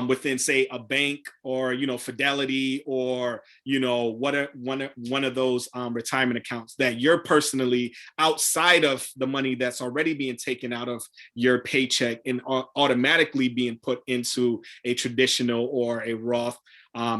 within, say, a bank or Fidelity or one of those retirement accounts that you're personally, outside of the money that's already being taken out of your paycheck and automatically being put into a traditional or a Roth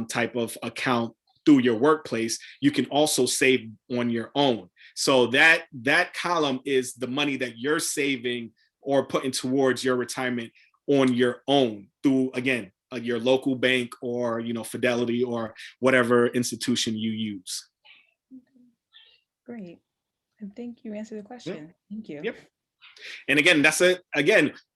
type of account through your workplace. You can also save on your own. So that column is the money that you're saving or putting towards your retirement on your own through, again, your local bank or Fidelity or whatever institution you use. Great. I think you answered the question. Thank you. Yep. And again,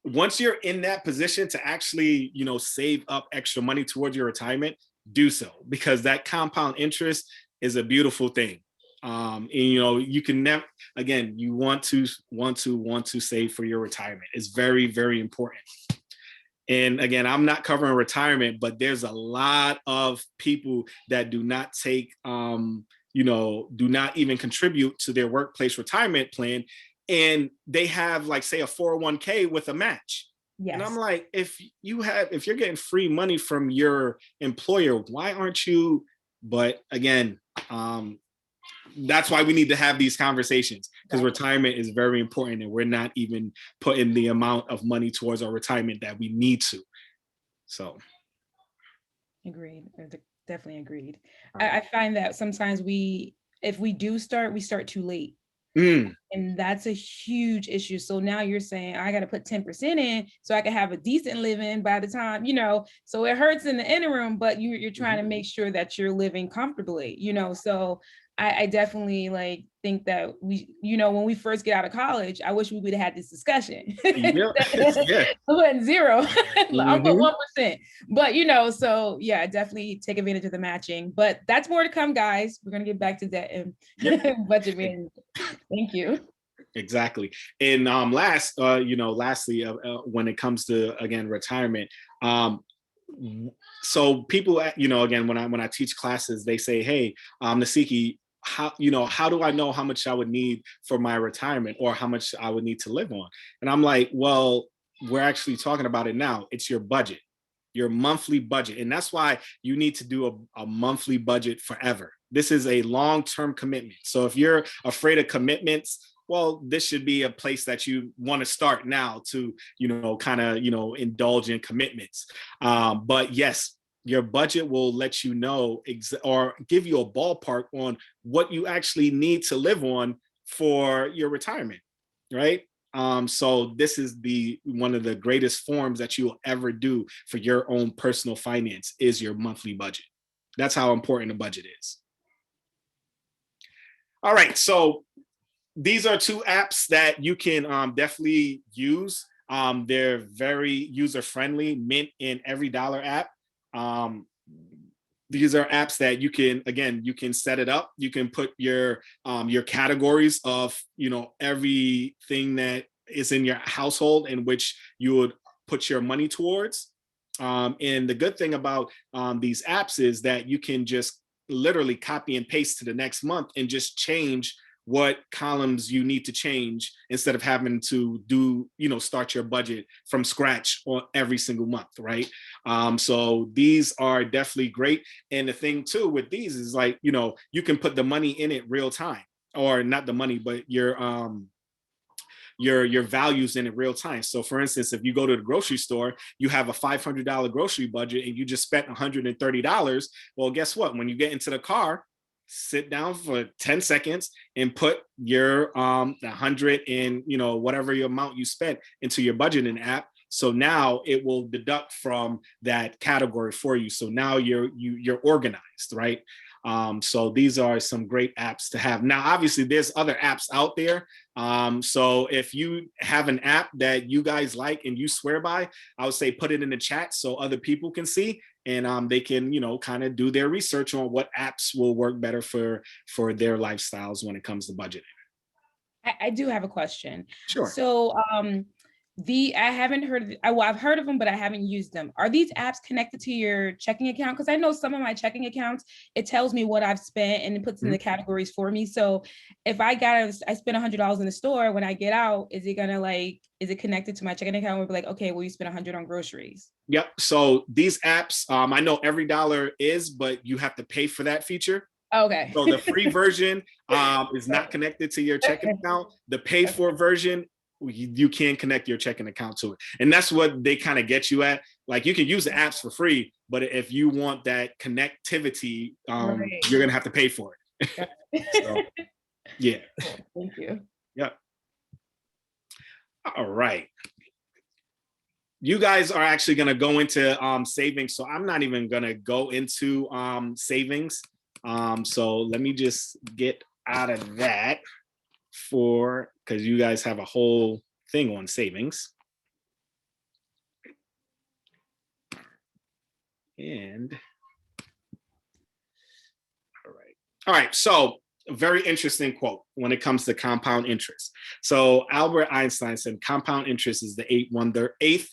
once you're in that position to actually save up extra money towards your retirement, do so, because that compound interest is a beautiful thing. And you can never, again, you want to save for your retirement. It's very, very important. And again, I'm not covering retirement, but there's a lot of people that do not take, do not even contribute to their workplace retirement plan. And they have, like, say, a 401k with a match. Yes. And I'm like, if you're getting free money from your employer, why aren't you? But again, that's why we need to have these conversations, because retirement is very important, and we're not even putting the amount of money towards our retirement that we need to. So. Agreed. Definitely agreed. I find that sometimes if we do start, we start too late. And that's a huge issue. So now you're saying I got to put 10% in so I can have a decent living by the time, so it hurts in the interim, but you're trying to make sure that you're living comfortably, so I definitely think that when we first get out of college, I wish we would have had this discussion. Yeah. I went 0. I'll put 1%. But so yeah, definitely take advantage of the matching. But that's more to come, guys. We're gonna get back to debt and budget management. Thank you. Exactly. And lastly, when it comes to, again, retirement, so people, again, when I teach classes, they say, hey, Nasiki, how do I know how much I would need for my retirement or how much I would need to live on? And I'm like, well, we're actually talking about it now. It's your budget, your monthly budget. And that's why you need to do a monthly budget forever. This is a long-term commitment. So if you're afraid of commitments, well, this should be a place that you want to start now to, indulge in commitments. But yes, your budget will let you know or give you a ballpark on what you actually need to live on for your retirement, right? So this is one of the greatest forms that you will ever do for your own personal finance is your monthly budget. That's how important a budget is. All right, so these are 2 apps that you can definitely use. They're very user-friendly, Mint and EveryDollar app. These are apps that you can set it up. You can put your categories of, everything that is in your household in which you would put your money towards. And the good thing about these apps is that you can just literally copy and paste to the next month and just change what columns you need to change instead of having to start your budget from scratch on every single month, right? So these are definitely great. And the thing too with these is you can put the money in it real time, or not the money, but your values in it real time. So for instance, if you go to the grocery store, you have a $500 grocery budget and you just spent $130. Well, guess what? When you get into the car, sit down for 10 seconds and put your 100 and whatever your amount you spent into your budgeting app, So now it will deduct from that category for you. So now you're organized, right? So these are some great apps to have. Now, obviously, there's other apps out there. So if you have an app that you guys like and you swear by, I would say put it in the chat so other people can see, and they can, kind of do their research on what apps will work better for their lifestyles when it comes to budgeting. I do have a question. Sure. So I haven't heard, well, I've heard of them, but I haven't used them. Are these apps connected to your checking account? Because I know some of my checking accounts, it tells me what I've spent and it puts in the categories for me. So if I spent $100 in the store, when I get out, is it connected to my checking account? We'll be like, okay, well, you spent 100 on groceries. Yep. So these apps, I know every dollar is, but you have to pay for that feature. Okay. So the free version is not connected to your checking account. The paid for version, you can connect your checking account to it. And that's what they kind of get you at. Like, you can use the apps for free, but if you want that connectivity, you're going to have to pay for it. So, yeah. Thank you. Yep. All right. You guys are actually going to go into savings. So I'm not even going to go into savings. So let me just get out of that because you guys have a whole thing on savings. And all right. So a very interesting quote when it comes to compound interest. So Albert Einstein said, compound interest is the eighth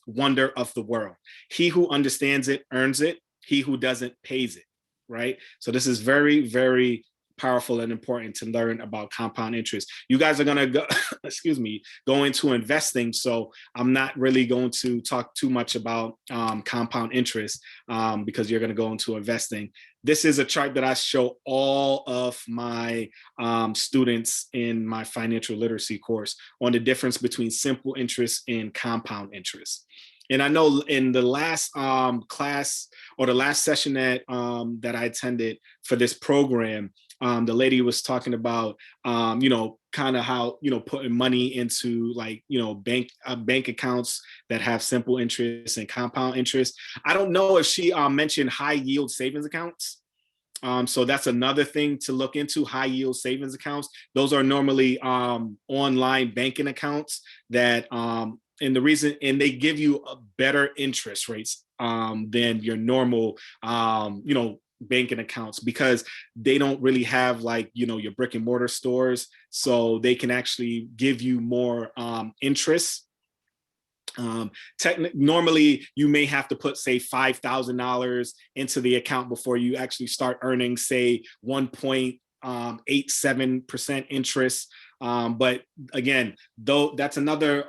wonder of the world. He who understands it earns it. He who doesn't pays it. Right. So this is very, very powerful and important to learn about compound interest. You guys are going to go, go into investing. So I'm not really going to talk too much about compound interest because you're going to go into investing. This is a chart that I show all of my students in my financial literacy course on the difference between simple interest and compound interest. And I know in the last class or the last session that I attended for this program, the lady was talking about, kind of how, putting money into bank accounts that have simple interest and compound interest. I don't know if she mentioned high yield savings accounts. So that's another thing to look into, high yield savings accounts. Those are normally online banking accounts that and they give you a better interest rates than your normal, banking accounts, because they don't really have your brick and mortar stores. So they can actually give you more interest. Normally you may have to put, say, $5,000 into the account before you actually start earning, say, 1.87% interest. But again, though, that's another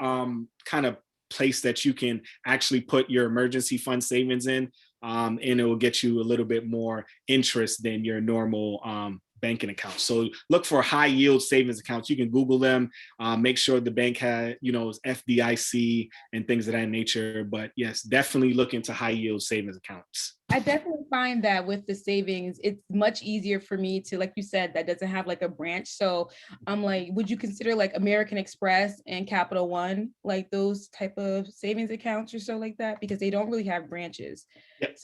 kind of place that you can actually put your emergency fund savings in, and it will get you a little bit more interest than your normal banking account. So look for high yield savings accounts. You can Google them, make sure the bank has, is FDIC and things of that nature. But yes, definitely look into high yield savings accounts. I definitely find that with the savings, it's much easier for me to, like you said, that doesn't have a branch. So I'm like, would you consider American Express and Capital One, those type of savings accounts or so like that? Because they don't really have branches. Yep.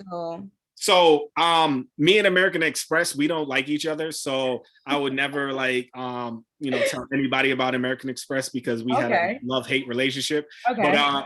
So me and American Express, we don't like each other. So I would never tell anybody about American Express because we had a love-hate relationship. Okay.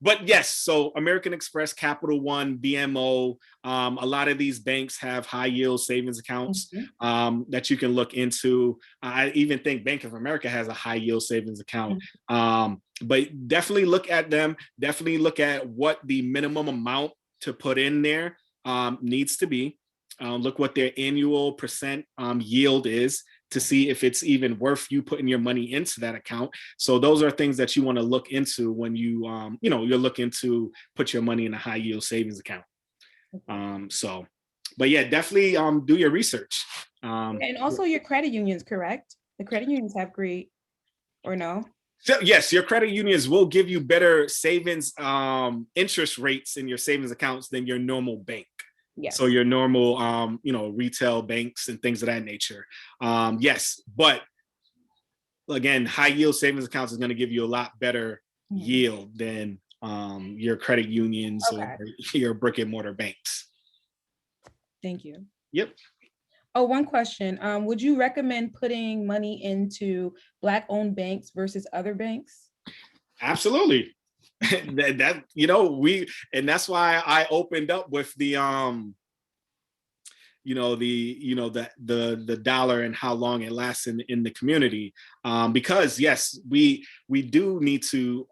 But yes, so American Express, Capital One, BMO, a lot of these banks have high yield savings accounts that you can look into. I even think Bank of America has a high yield savings account. But definitely look at them. Definitely look at what the minimum amount to put in there needs to be. Look what their annual percent yield is to see if it's even worth you putting your money into that account. So those are things that you want to look into when you, you're looking to put your money in a high yield savings account. But yeah, definitely do your research. And also your credit unions, correct? The credit unions have great, or no? So yes, your credit unions will give you better savings interest rates in your savings accounts than your normal bank. Yes. So your normal, retail banks and things of that nature. Yes, but again, high yield savings accounts is going to give you a lot better yield than your credit unions Okay. or your brick and mortar banks. Thank you. Yep. Oh, one question. Would you recommend putting money into Black-owned banks versus other banks? Absolutely. that and that's why I opened up with the the dollar and how long it lasts in the community, because yes, we do need to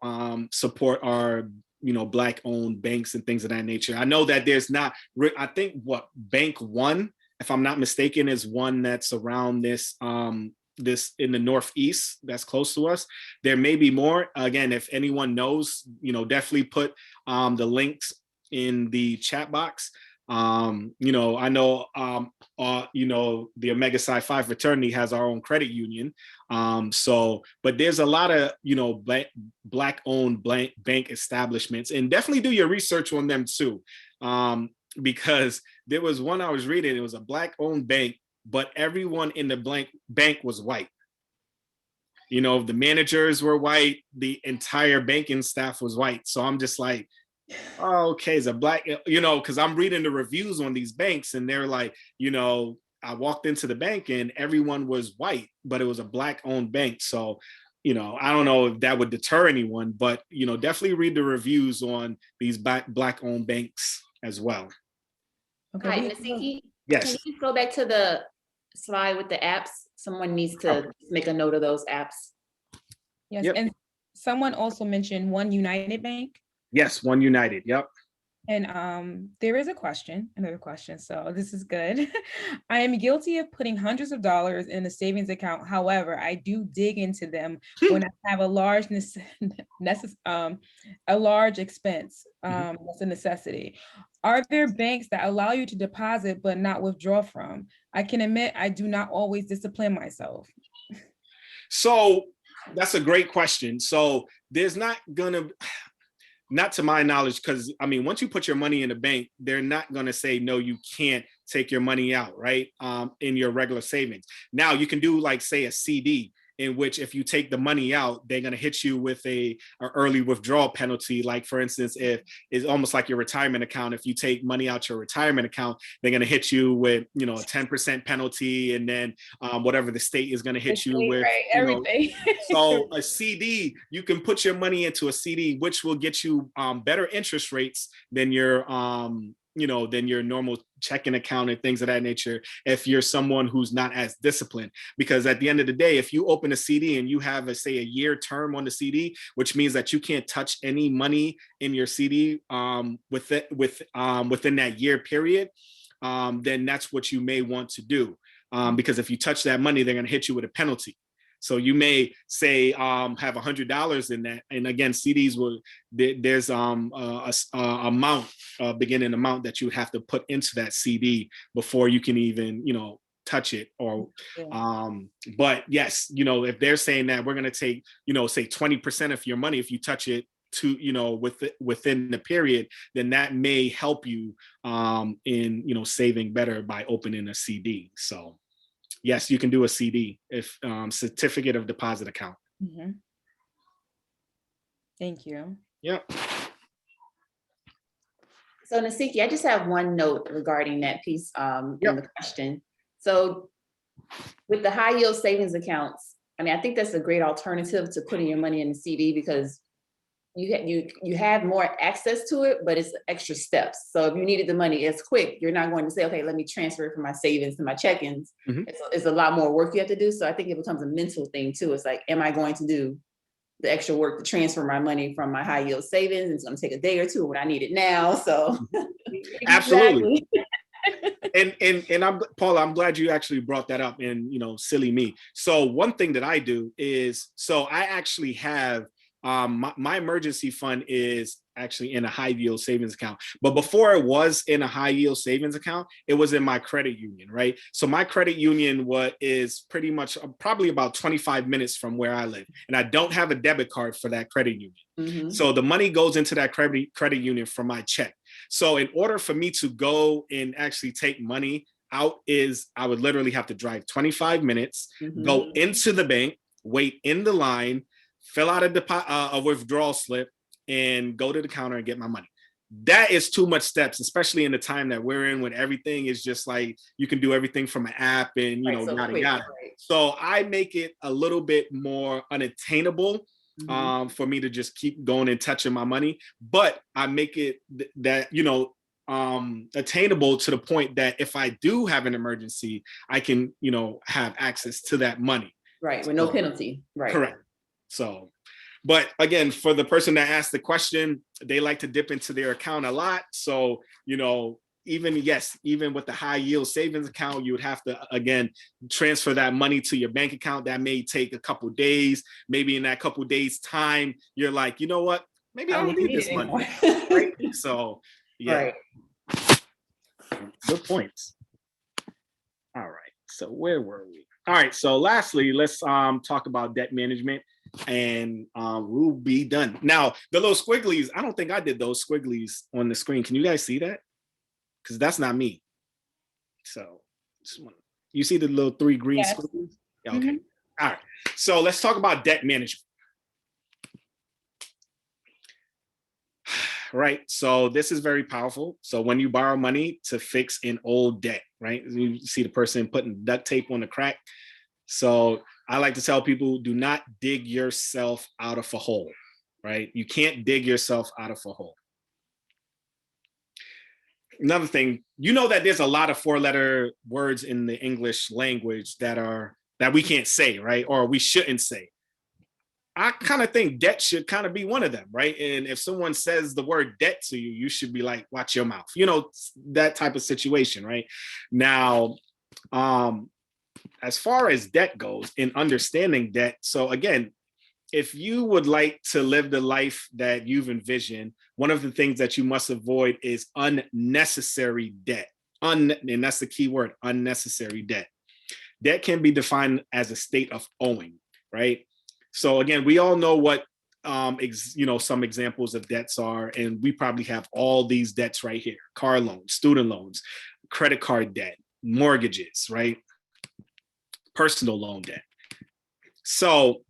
support our Black owned banks and things of that nature. I know that there's not, I think what Bank One, if I'm not mistaken, is one that's around this this in the Northeast that's close to us. There may be more. Again, if anyone knows, definitely put the links in the chat box. I know the Omega Psi Phi fraternity has our own credit union. But there's a lot of Black owned bank establishments, and definitely do your research on them too. Because there was one I was reading, it was a Black owned bank, but everyone in the bank was white. The managers were white, the entire banking staff was white. So I'm just like, oh, okay, it's a Black, because I'm reading the reviews on these banks and they're like, I walked into the bank and everyone was white, but it was a Black owned bank. So, I don't know if that would deter anyone, but, definitely read the reviews on these Black owned banks as well. Okay. Hi, Nasiki. Yes. Can you go back to the slide with the apps? Someone needs to make a note of those apps. Yes, Yep. and someone also mentioned One United Bank. Yes, One United. Yep. And there is another question. So this is good. I am guilty of putting hundreds of dollars in a savings account. However, I do dig into them when I have a large a large expense. That's a necessity. Are there banks that allow you to deposit but not withdraw from? I can admit I do not always discipline myself. So that's a great question. So there's not to my knowledge, because once you put your money in a bank, they're not going to say, no, you can't take your money out, right? In your regular savings. Now you can do say a CD, in which if you take the money out, they're going to hit you with a early withdrawal penalty. Like for instance, if it's almost like your retirement account, if you take money out your retirement account, they're going to hit you with, a 10% penalty. And then whatever the state is going to hit you with, right, everything. So a CD, you can put your money into a CD, which will get you better interest rates than your than your normal checking account and things of that nature, if you're someone who's not as disciplined. Because at the end of the day, if you open a CD and you have say a year term on the CD, which means that you can't touch any money in your CD within that year period, then that's what you may want to do. Because if you touch that money, they're going to hit you with a penalty. So you may say have $100 in that, and again, CDs there's amount, beginning amount that you have to put into that CD before you can even touch it. Or but yes, if they're saying that we're going to take say 20% of your money if you touch it to within the period, then that may help you in saving better by opening a CD. So yes, you can do a CD, if certificate of deposit account. Thank you. Yep. So Nasiki, I just have one note regarding that piece in the question. So with the high yield savings accounts, I think that's a great alternative to putting your money in the CD, because you have more access to it, but it's extra steps. So if you needed the money, it's quick. You're not going to say, okay, let me transfer it from my savings to my check-ins. It's a lot more work you have to do. So I think it becomes a mental thing too. It's like, am I going to do the extra work to transfer my money from my high yield savings? It's going to take a day or two when I need it now. So absolutely. And I'm Paula, I'm glad you actually brought that up, and silly me. So one thing that I do is, so I actually have my emergency fund is actually in a high yield savings account. But before it was in a high yield savings account, it was in my credit union, right? So my credit union is pretty much probably about 25 minutes from where I live. And I don't have a debit card for that credit union. So the money goes into that credit union from my check. So in order for me to go and actually take money out, I would literally have to drive 25 minutes, go into the bank, wait in the line, fill out a withdrawal slip, and go to the counter and get my money. That is too much steps, especially in the time that we're in when everything is just like, you can do everything from an app and, Right, so yada, quick, yada. right. So I make it a little bit more unattainable Mhm. for me to just keep going and touching my money. But I make it that, attainable to the point that if I do have an emergency, I can, have access to that money. Right, with no So, penalty, right. correct. So, but again, for the person that asked the question, they like to dip into their account a lot. So, even with the high yield savings account, you would have to, again, transfer that money to your bank account. That may take a couple days. Maybe in that couple days time, you're like, you know what? Maybe I don't need this money. Right? So, yeah. Right. Good points. All right. So where were we? All right. So lastly, let's talk about debt management, and we'll be done. Now, the little squigglies, I don't think I did those squigglies on the screen. Can you guys see that? Because that's not me. So you see the little 3 green Yes. squigglies? Yeah, okay. All right. So let's talk about debt management. Right. So this is very powerful. So when you borrow money to fix an old debt, right? You see the person putting duct tape on the crack. So I like to tell people, do not dig yourself out of a hole, right? You can't dig yourself out of a hole. Another thing, that there's a lot of 4-letter words in the English language that we can't say, right? Or we shouldn't say. I kind of think debt should kind of be one of them, right? And if someone says the word debt to you, you should be like, watch your mouth, that type of situation, right? Now, as far as debt goes, in understanding debt, so again, if you would like to live the life that you've envisioned, one of the things that you must avoid is unnecessary debt. And that's the key word, unnecessary debt. Debt can be defined as a state of owing, right? So again, we all know what some examples of debts are, and we probably have all these debts right here: car loans, student loans, credit card debt, mortgages, right? Personal loan debt. So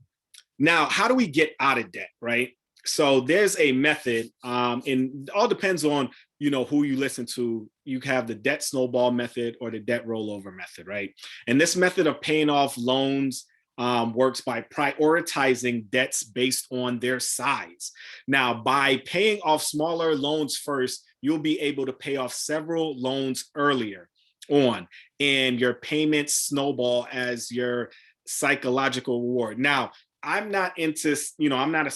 now, how do we get out of debt, right? So there's a method, and it all depends on who you listen to. You have the debt snowball method or the debt rollover method, right? And this method of paying off loans works by prioritizing debts based on their size. Now, by paying off smaller loans first, you'll be able to pay off several loans earlier on, and your payments snowball as your psychological reward. Now, I'm not into, I'm not a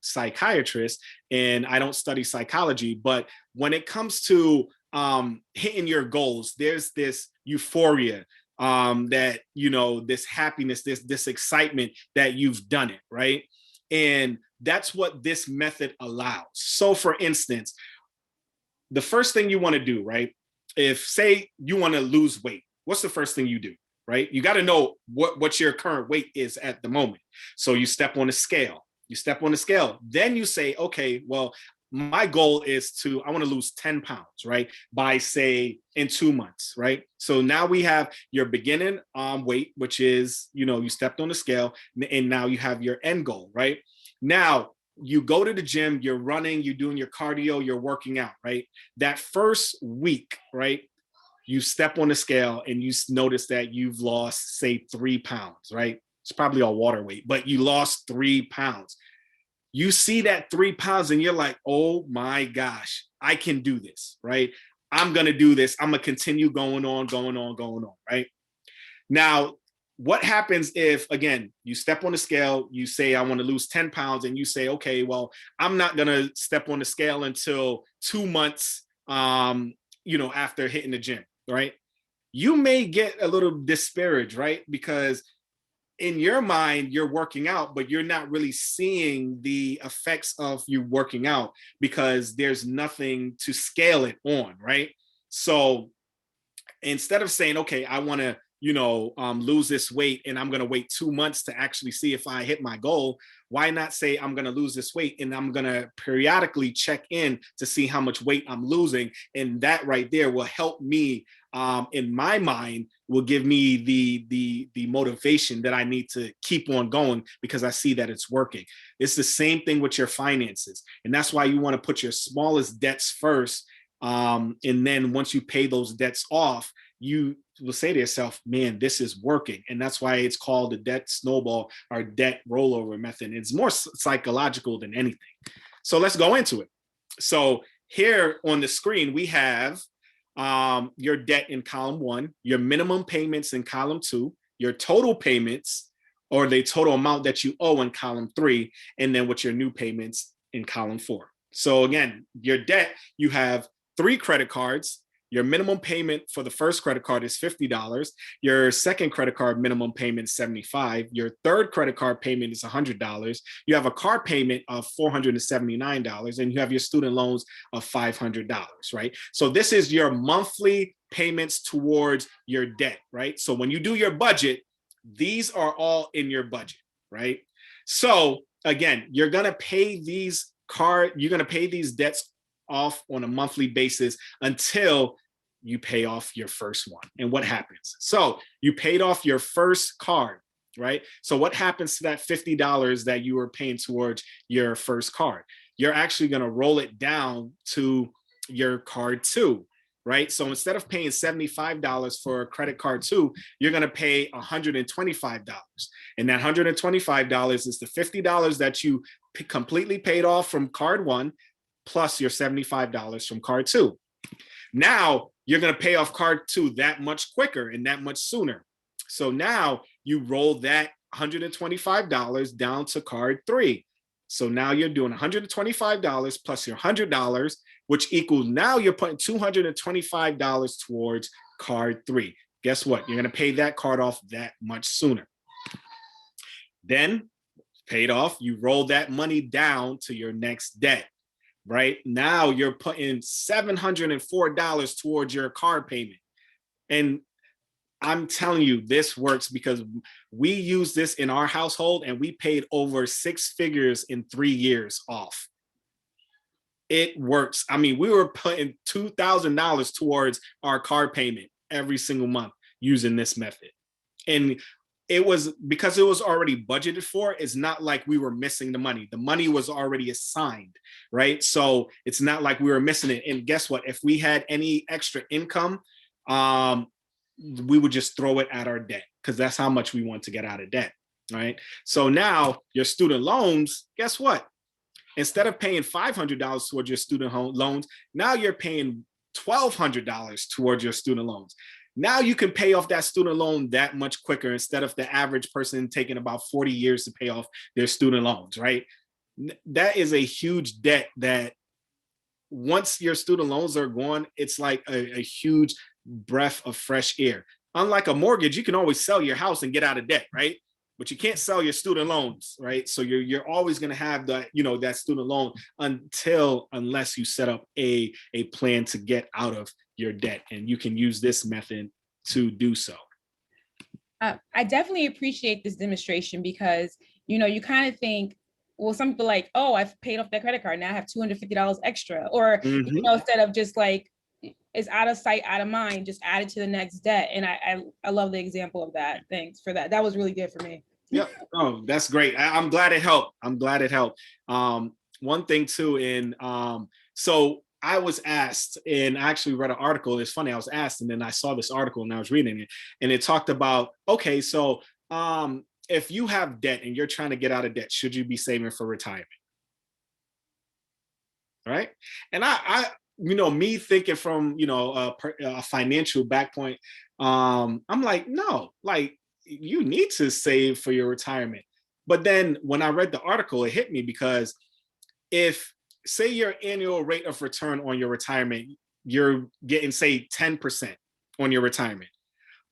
psychiatrist, and I don't study psychology, but when it comes to hitting your goals, there's this euphoria, that, this happiness, this excitement that you've done it, right? And that's what this method allows. So for instance, the first thing you want to do, right? If say you want to lose weight, what's the first thing you do? Right? You got to know what your current weight is at the moment. So you step on the scale. Then you say, okay, well, my goal is I want to lose 10 pounds, right? By say in 2 months, right? So now we have your beginning weight, which is, you stepped on the scale, and now you have your end goal, right? Now you go to the gym, you're running, you're doing your cardio, you're working out, right? That first week, right? You step on the scale and you notice that you've lost, say, 3 pounds, right? It's probably all water weight, but you lost 3 pounds. You see that 3 pounds and you're like, oh my gosh, I can do this, right? I'm going to do this. I'm going to continue going on, right? Now, what happens if, again, you step on the scale, you say, I want to lose 10 pounds, and you say, okay, well, I'm not going to step on the scale until 2 months, after hitting the gym, right? You may get a little disparaged, right? Because in your mind, you're working out, but you're not really seeing the effects of you working out because there's nothing to scale it on, right? So instead of saying, okay, I want to lose this weight and I'm going to wait 2 months to actually see if I hit my goal. Why not say I'm going to lose this weight and I'm going to periodically check in to see how much weight I'm losing? And that right there will help me, in my mind, will give me the motivation that I need to keep on going because I see that it's working. It's the same thing with your finances. And that's why you want to put your smallest debts first. And then once you pay those debts off, you will say to yourself, man, this is working. And that's why it's called the debt snowball or debt rollover method. It's more psychological than anything. So let's go into it. So here on the screen, we have your debt in column 1, your minimum payments in column 2, your total payments or the total amount that you owe in column 3, and then with your new payments in column 4. So again, your debt, you have 3 credit cards. Your minimum payment for the first credit card is $50. Your second credit card minimum payment is $75. Your third credit card payment is $100. You have a car payment of $479, and you have your student loans of $500, right? So this is your monthly payments towards your debt, right? So when you do your budget, these are all in your budget, right? So again, you're gonna pay these debts off on a monthly basis until you pay off your first one. And what happens? So you paid off your first card, right? So what happens to that $50 that you were paying towards your first card? You're actually going to roll it down to your card 2, right? So instead of paying $75 for credit card 2, you're going to pay $125. And that $125 is the $50 that you completely paid off from card 1 plus your $75 from card 2. Now you're going to pay off card 2 that much quicker and that much sooner. So now you roll that $125 down to card 3. So now you're doing $125 plus your $100, which equals now you're putting $225 towards card 3. Guess what? You're going to pay that card off that much sooner. Then paid off, you roll that money down to your next debt. Right now, you're putting $704 towards your car payment. And I'm telling you, this works because we use this in our household and we paid over 6 figures in 3 years off. It works. I mean, we were putting $2,000 towards our car payment every single month using this method. And it was because it was already budgeted for. It's not like we were missing the money. The money was already assigned, right? So it's not like we were missing it. And guess what? If we had any extra income, we would just throw it at our debt because that's how much we want to get out of debt, right? So now your student loans, guess what? Instead of paying $500 towards your student loans, now you're paying $1,200 towards your student loans. Now you can pay off that student loan that much quicker instead of the average person taking about 40 years to pay off their student loans, right? That is a huge debt that once your student loans are gone, it's like a huge breath of fresh air. Unlike a mortgage, you can always sell your house and get out of debt, right? But you can't sell your student loans, right? So you're always going to have that, that student loan unless you set up a plan to get out of your debt, and you can use this method to do so. I definitely appreciate this demonstration because, you kind of think, well, some people like, oh, I've paid off that credit card. Now I have $250 extra. Or, instead of just like, it's out of sight, out of mind, just add it to the next debt. And I love the example of that. Thanks for that. That was really good for me. Yep. Oh, that's great. I'm glad it helped. One thing too, so I was asked, and I actually read an article. It's funny, I was asked, and then I saw this article and I was reading it, and it talked about, okay, so if you have debt and you're trying to get out of debt, should you be saving for retirement? Right? And I me thinking from, a financial back point, I'm like, no, like you need to save for your retirement. But then when I read the article, it hit me because if, say your annual rate of return on your retirement, you're getting, say, 10% on your retirement,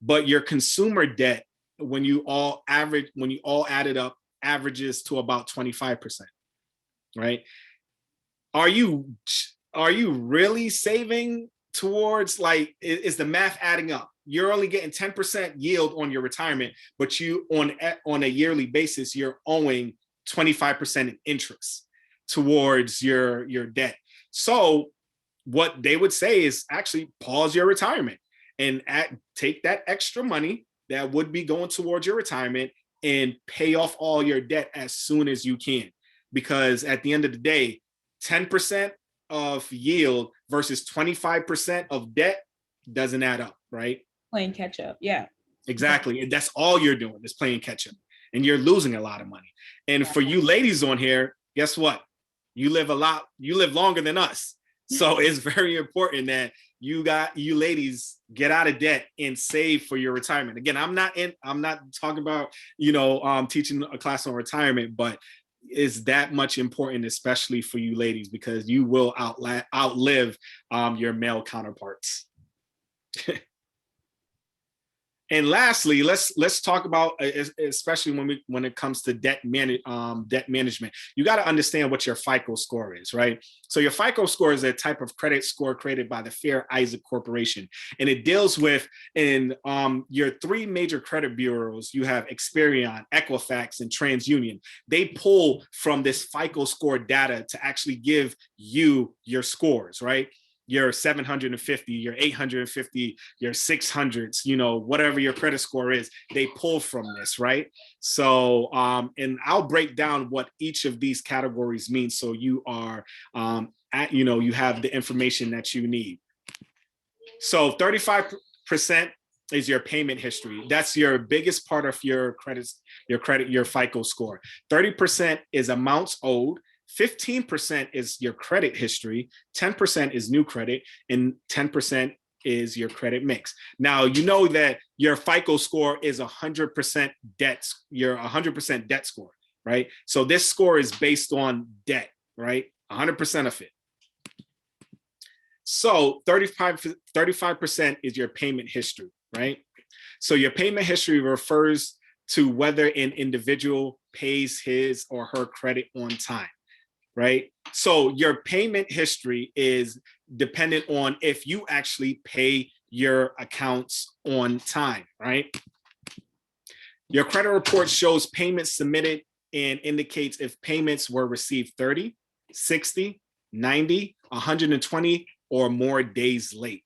but your consumer debt, when you all add it up, averages to about 25%, right? Are you really saving towards, like, is the math adding up? you're only getting 10% yield on your retirement, but you on a yearly basis, you're owing 25% in interest towards your debt. So what they would say is actually pause your retirement and take that extra money that would be going towards your retirement and pay off all your debt as soon as you can. Because at the end of the day, 10% of yield versus 25% of debt doesn't add up, right? Playing catch up. Yeah. Exactly. And that's all you're doing is playing catch up, and you're losing a lot of money. And for you ladies on here, guess what? You live longer than us. So it's very important that you ladies get out of debt and save for your retirement. Again, I'm not talking about, teaching a class on retirement, but is that much important, especially for you ladies, because you will outlive your male counterparts. And lastly, let's talk about, especially when it comes to debt management, you got to understand what your FICO score is, right? So your FICO score is a type of credit score created by the Fair Isaac Corporation, and it deals with your three major credit bureaus. You have Experian, Equifax, and TransUnion. They pull from this FICO score data to actually give you your scores, right? Your 750, your 850, your 600s, whatever your credit score is, they pull from this, right? So, and I'll break down what each of these categories means, so you are, you have the information that you need. So 35% is your payment history. That's your biggest part of your FICO score. 30% is amounts owed. 15% is your credit history, 10% is new credit, and 10% is your credit mix. Now, you know that your FICO score is 100% debt, your 100% debt score, right? So this score is based on debt, right? 100% of it. So 35% is your payment history, right? So your payment history refers to whether an individual pays his or her credit on time. Right? So your payment history is dependent on if you actually pay your accounts on time, right? Your credit report shows payments submitted and indicates if payments were received 30, 60, 90, 120, or more days late.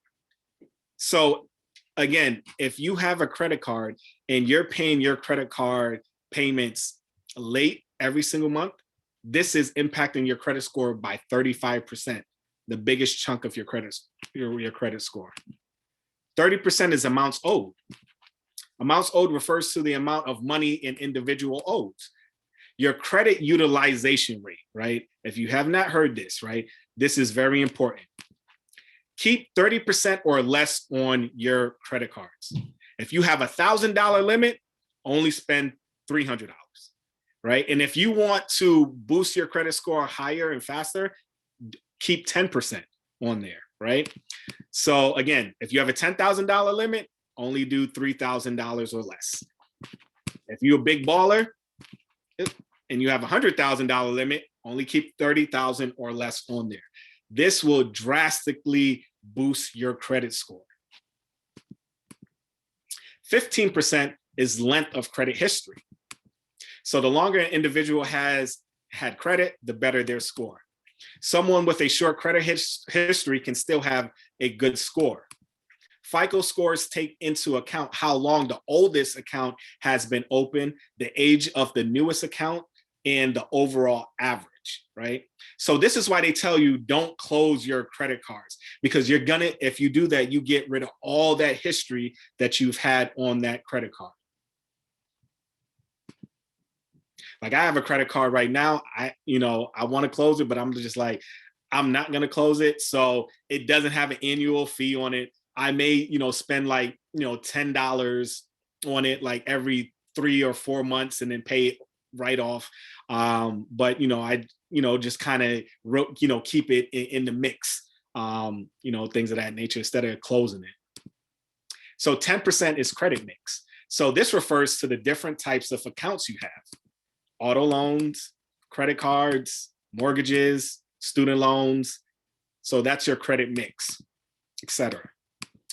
So again, if you have a credit card and you're paying your credit card payments late every single month, this is impacting your credit score by 35%, the biggest chunk of your credit score. 30% is amounts owed. Amounts owed refers to the amount of money an individual owes. Your credit utilization rate, right? If you have not heard this, right? This is very important. Keep 30% or less on your credit cards. If you have $1,000 limit, only spend $300. Right? And if you want to boost your credit score higher and faster, keep 10% on there, right? So again, if you have a $10,000 limit, only do $3,000 or less. If you're a big baller and you have a $100,000 limit, only keep 30,000 or less on there. This will drastically boost your credit score. 15% is length of credit history. So the longer an individual has had credit, the better their score. Someone with a short credit history can still have a good score. FICO scores take into account how long the oldest account has been open, the age of the newest account, and the overall average, right? So this is why they tell you don't close your credit cards, because if you do that, you get rid of all that history that you've had on that credit card. Like I have a credit card right now. I want to close it, but I'm just like, I'm not going to close it. So it doesn't have an annual fee on it. I may, spend like, $10 on it, like every 3 or 4 months and then pay it right off. But, I, just kind of, keep it in the mix, things of that nature instead of closing it. So 10% is credit mix. So this refers to the different types of accounts you have. Auto loans, credit cards, mortgages, student loans. So that's your credit mix, etc.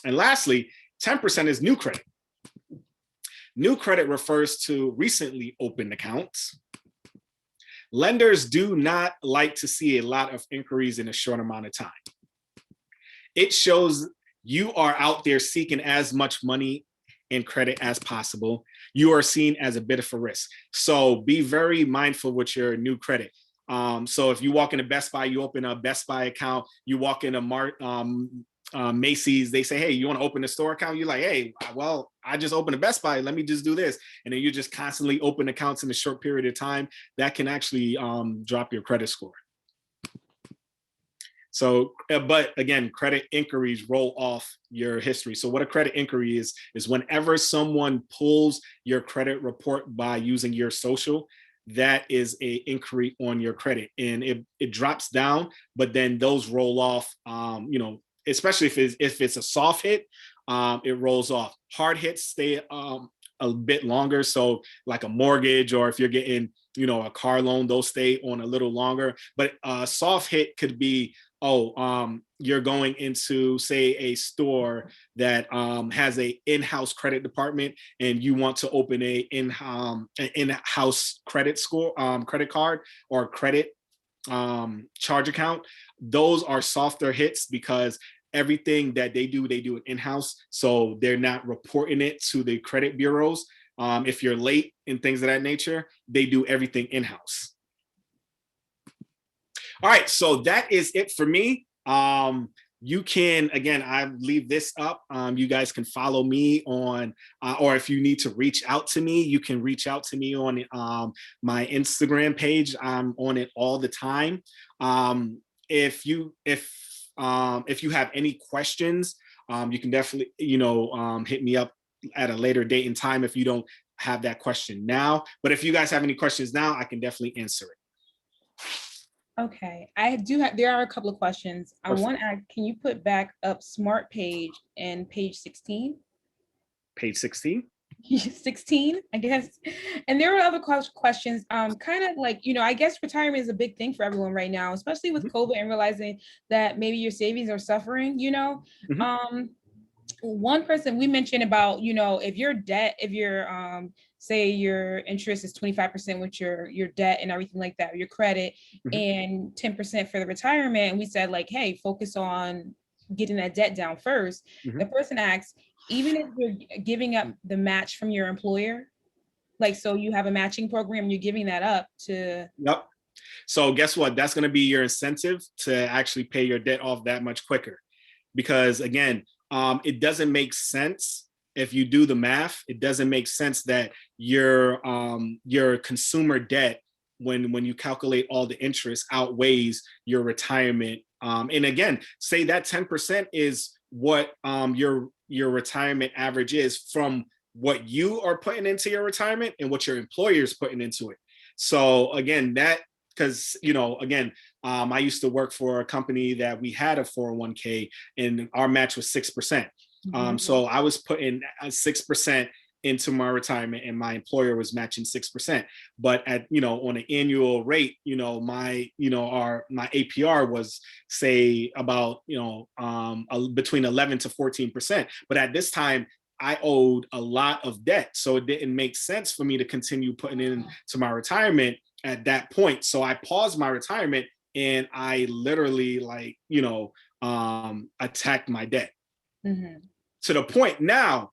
And lastly, 10% is new credit. New credit refers to recently opened accounts. Lenders do not like to see a lot of inquiries in a short amount of time. It shows you are out there seeking as much money and credit as possible. You are seen as a bit of a risk. So be very mindful with your new credit. So if you walk into Best Buy, you open a Best Buy account, you walk into Macy's, they say, hey, you want to open a store account? You're like, hey, well, I just opened a Best Buy. Let me just do this. And then you just constantly open accounts in a short period of time. That can actually drop your credit score. So, but again, credit inquiries roll off your history. So what a credit inquiry is whenever someone pulls your credit report by using your social, that is a inquiry on your credit, and it drops down, but then those roll off, you know, especially if it's a soft hit, it rolls off. Hard hits stay a bit longer. So like a mortgage, or if you're getting, you know, a car loan, those stay on a little longer. But a soft hit could be, you're going into, say, a store that has a in-house credit department, and you want to open an in-house credit card or credit charge account. Those are softer hits because everything that they do it in-house. So they're not reporting it to the credit bureaus. If you're late and things of that nature, they do everything in-house. All right, so that is it for me. You can, again, I leave this up. You guys can follow me on, or if you need to reach out to me, you can reach out to me on my Instagram page. I'm on it all the time. If you have any questions, you can definitely, you know, hit me up at a later date and time if you don't have that question now. But if you guys have any questions now, I can definitely answer it. Okay, there are a couple of questions. I want to ask, can you put back up Smart Page and page 16? Page 16? 16, I guess. And there were other questions, kind of like, you know, I guess retirement is a big thing for everyone right now, especially with COVID and realizing that maybe your savings are suffering, you know. One person we mentioned about, you know, if your say your interest is 25% with your debt and everything like that, your credit, and 10% for the retirement, and we said like, hey, focus on getting that debt down first. The person asks, even if you're giving up the match from your employer, like, so you have a matching program, you're giving that up to. Yep. So guess what? That's going to be your incentive to actually pay your debt off that much quicker. Because again, it doesn't make sense. If you do the math, it doesn't make sense that your consumer debt, when you calculate all the interest, outweighs your retirement. And again, say that 10% is what your retirement average is from what you are putting into your retirement and what your employer is putting into it. So again, that, because, you know, again, I used to work for a company that we had a 401k and our match was 6%. So I was putting 6% into my retirement and my employer was matching 6%. But at, you know, on an annual rate, you know, my APR was, say, about, you know, between 11 to 14%. But at this time, I owed a lot of debt. So it didn't make sense for me to continue putting into my retirement at that point. So I paused my retirement and I literally, like, you know, attacked my debt. To the point now,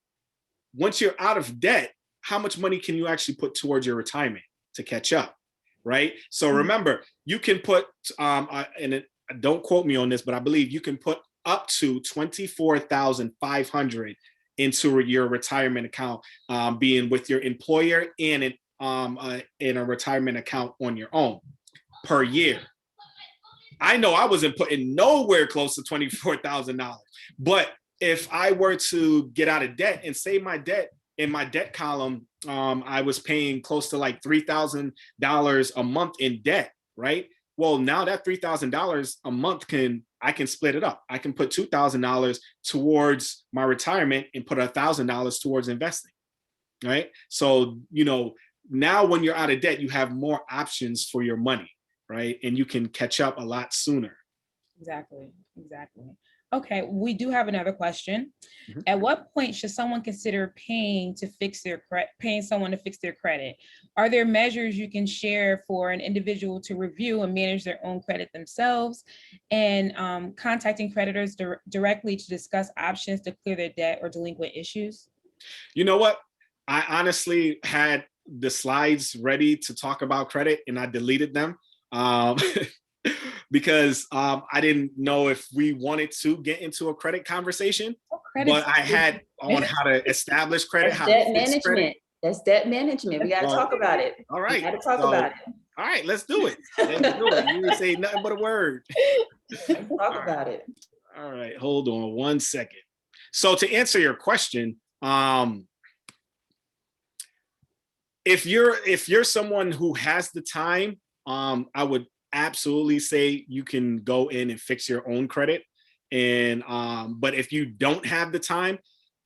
once you're out of debt, how much money can you actually put towards your retirement to catch up, right? So remember, you can put, don't quote me on this, but I believe you can put up to $24,500 into your retirement account, being with your employer and in a retirement account on your own per year. I know I wasn't putting nowhere close to $24,000, but if I were to get out of debt and say my debt in my debt column, I was paying close to like $3,000 a month in debt, right? Well, now that $3,000 a month I can split it up. I can put $2,000 towards my retirement and put $1,000 towards investing, right? So, you know, now when you're out of debt, you have more options for your money, right? And you can catch up a lot sooner. Exactly. Okay, we do have another question. Mhm. At what point should someone consider paying someone to fix their credit? Are there measures you can share for an individual to review and manage their own credit themselves, and contacting creditors directly to discuss options to clear their debt or delinquent issues? You know what? I honestly had the slides ready to talk about credit and I deleted them. Um, because I didn't know if we wanted to get into a credit conversation, but I had on how to establish credit, That's how to debt fix credit. management. That's debt management. We gotta Well, talk about it. All We right. gotta talk So, about all right, let's do it. Let's do it. You didn't say nothing but a word. it. Talk All about it. All right, hold on one second. So to answer your question, if you're someone who has the time, I would absolutely say you can go in and fix your own credit. And but if you don't have the time,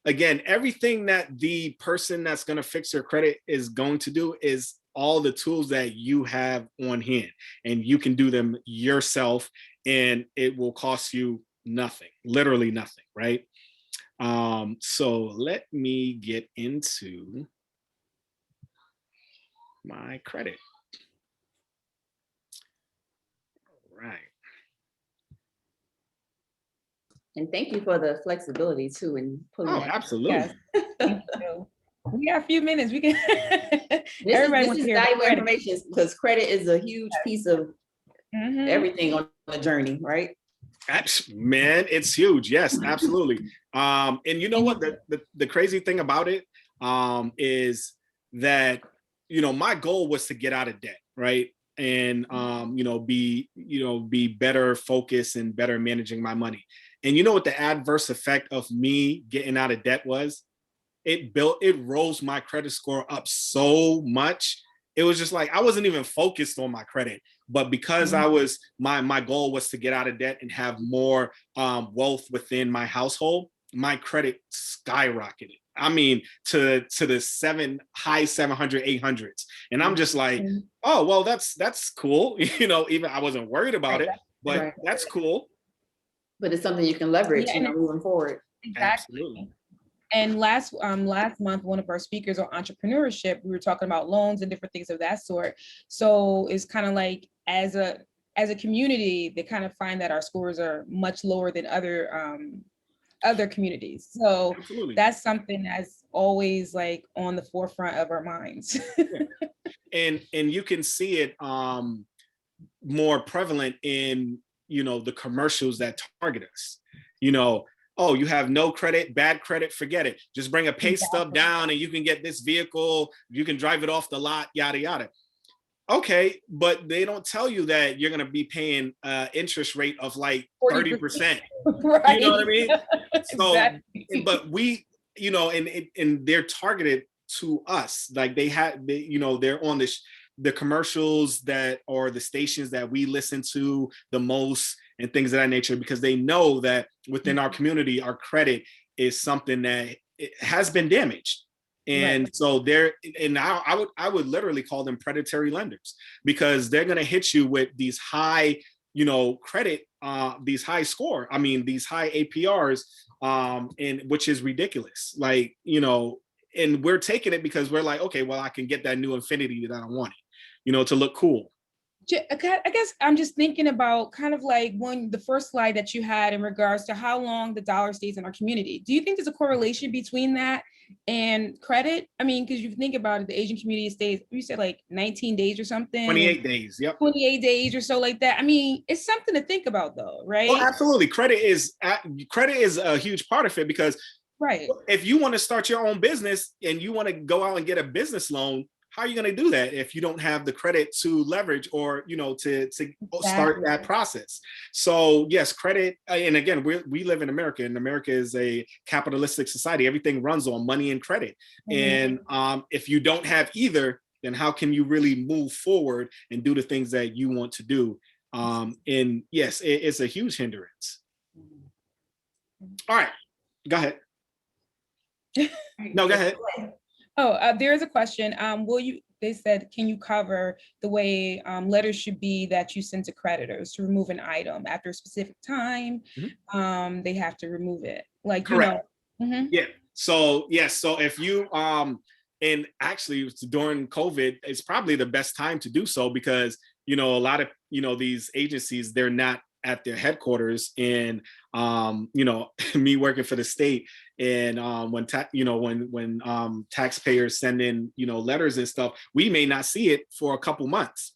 again, everything that the person that's going to fix your credit is going to do is all the tools that you have on hand, and you can do them yourself, and it will cost you nothing, literally nothing, right? So let me get into my credit. Right. And thank you for the flexibility too in pulling Oh, that. absolutely. Yes. Thank you. We got a few minutes. We can. This Everybody wants is to hear about valuable credit. information because credit is a huge piece of Mhm. everything on the journey, right? Man, it's huge. Yes, absolutely. And you know what? The crazy thing about it is that, my goal was to get out of debt, right? And be better focused and better managing my money. And you know what the adverse effect of me getting out of debt was? It rose my credit score up so much. It was just like I wasn't even focused on my credit, but because I was my goal was to get out of debt and have more wealth within my household, my credit skyrocketed. I mean, to the high 700, 800s. And I'm just like, oh, well, that's cool. Even I wasn't worried about it, but Right. that's cool. But it's something you can leverage, Yeah, and moving forward. Exactly. Absolutely. And last month, one of our speakers on entrepreneurship, we were talking about loans and different things of that sort. So it's kind of like as a community, they kind of find that our scores are much lower than other communities. So Absolutely. that's something that's always like on the forefront of our minds. Yeah. And you can see it more prevalent in the commercials that target us. Oh, you have no credit, bad credit, forget it. Just bring a pay stub down and you can get this vehicle, you can drive it off the lot, yada yada. Okay, but they don't tell you that you're going to be paying interest rate of like 30%. Right. You know what I mean? So, Exactly. but we, and they're targeted to us. Like they're on the commercials that or the stations that we listen to the most and things of that nature, because they know that within our community, our credit is something that it has been damaged. And Right. so I would literally call them predatory lenders, because they're going to hit you with these high, credit, these high score. I mean, these high APRs, and which is ridiculous. Like, and we're taking it because we're like, okay, well, I can get that new Infinity that I wanted, to look cool. I guess I'm just thinking about kind of like the first slide that you had in regards to how long the dollar stays in our community. Do you think there's a correlation between that and credit? I mean, because you think about it, the Asian community stays, you said like 19 days or something. 28 days. Yep. 28 days or so like that. I mean, it's something to think about though, right? Well, absolutely. Credit is a huge part of it, because right. If you want to start your own business and you want to go out and get a business loan, how are you going to do that if you don't have the credit to leverage or, to start that process? So yes, credit. And again, we live in America, and America is a capitalistic society. Everything runs on money and credit. And if you don't have either, then how can you really move forward and do the things that you want to do? And yes, it's a huge hindrance. All right, go ahead. No, go ahead. Oh, there is a question. They said, can you cover the way letters should be that you send to creditors to remove an item after a specific time? They have to remove it. Like, Correct. Mhm. Yeah. So yes. So if you and actually it's during COVID, it's probably the best time to do so because a lot of these agencies, they're not at their headquarters. And me working for the state, and when taxpayers send in letters and stuff, we may not see it for a couple months.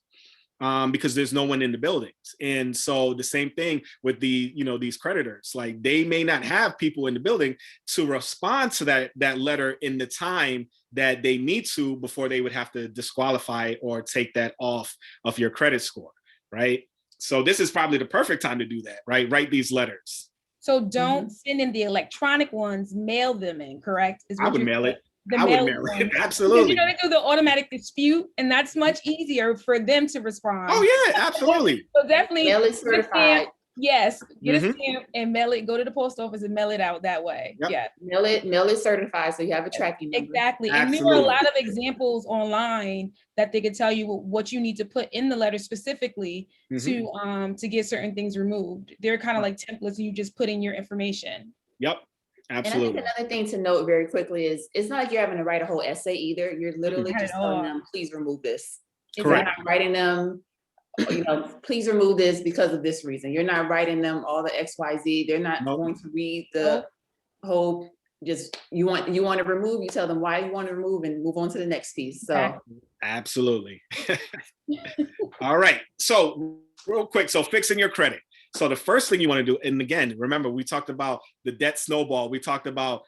Because there's no one in the buildings. And so the same thing with these creditors, like they may not have people in the building to respond to that letter in the time that they need to before they would have to disqualify or take that off of your credit score, right? So this is probably the perfect time to do that, right? Write these letters. So don't send in the electronic ones, mail them in, correct? I would mail it. I would mail it. Absolutely. Because they do the automatic dispute, and that's much easier for them to respond. Oh yeah, absolutely. So definitely mail it certified. Yes, get a stamp and mail it. Go to the post office and mail it out that way. Yep. Yeah, mail it certified, so you have a tracking number. Exactly. Absolutely. And there are a lot of examples online that they could tell you what you need to put in the letter specifically to get certain things removed. They're kind of like templates, and you just put in your information. Yep. Absolutely. And I think another thing to note very quickly is it's not like you're having to write a whole essay either. You're literally just telling them, please remove this. Correct. You're not writing them, please remove this because of this reason. You're not writing them all the XYZ. They're not going to read the whole, just you want to remove, you tell them why you want to remove and move on to the next piece. So absolutely. All right. So real quick, so fixing your credit. So the first thing you want to do, and again, remember, we talked about the debt snowball. We talked about,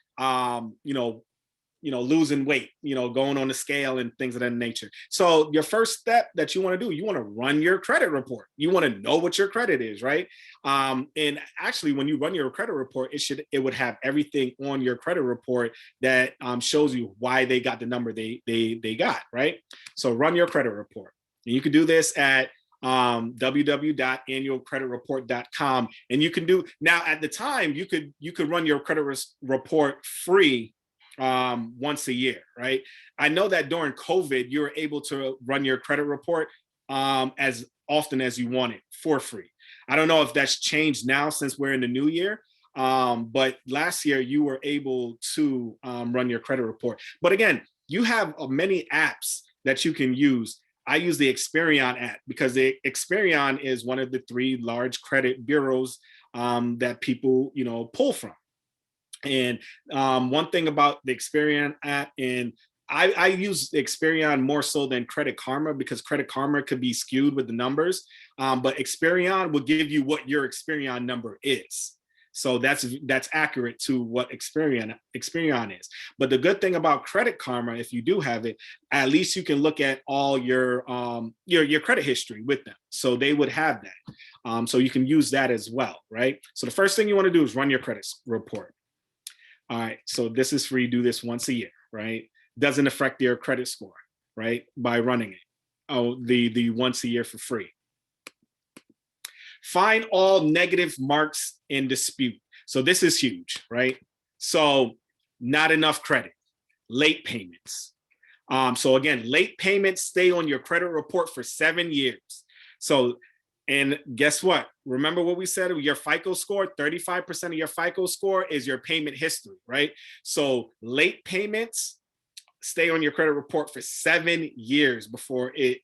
losing weight, going on the scale and things of that nature. So your first step that you want to do, you want to run your credit report. You want to know what your credit is, right? And actually, when you run your credit report, it would have everything on your credit report that shows you why they got the number they got, right? So run your credit report. And you can do this at www.annualcreditreport.com. And you can do now at the time, you could run your credit report free once a year, right? I know that during COVID, you were able to run your credit report as often as you wanted for free. I don't know if that's changed now since we're in the new year, but last year you were able to run your credit report. But again, you have many apps that you can use. I use the Experian app because the Experian is one of the 3 large credit bureaus that people, pull from. And one thing about the Experian app, and I use the Experian more so than Credit Karma because Credit Karma could be skewed with the numbers, but Experian will give you what your Experian number is. So that's accurate to what Experian is. But the good thing about Credit Karma, if you do have it, at least you can look at all your credit history with them. So they would have that. So you can use that as well, right? So the first thing you want to do is run your credit report. All right. So this is free. Do this once a year, right? Doesn't affect your credit score, right? By running it. Oh, the once a year for free. Find all negative marks in dispute. So this is huge, right? So not enough credit, late payments. So again, late payments stay on your credit report for 7 years. So, and guess what? Remember what we said, your FICO score, 35% of your FICO score is your payment history, right? So late payments stay on your credit report for 7 years before it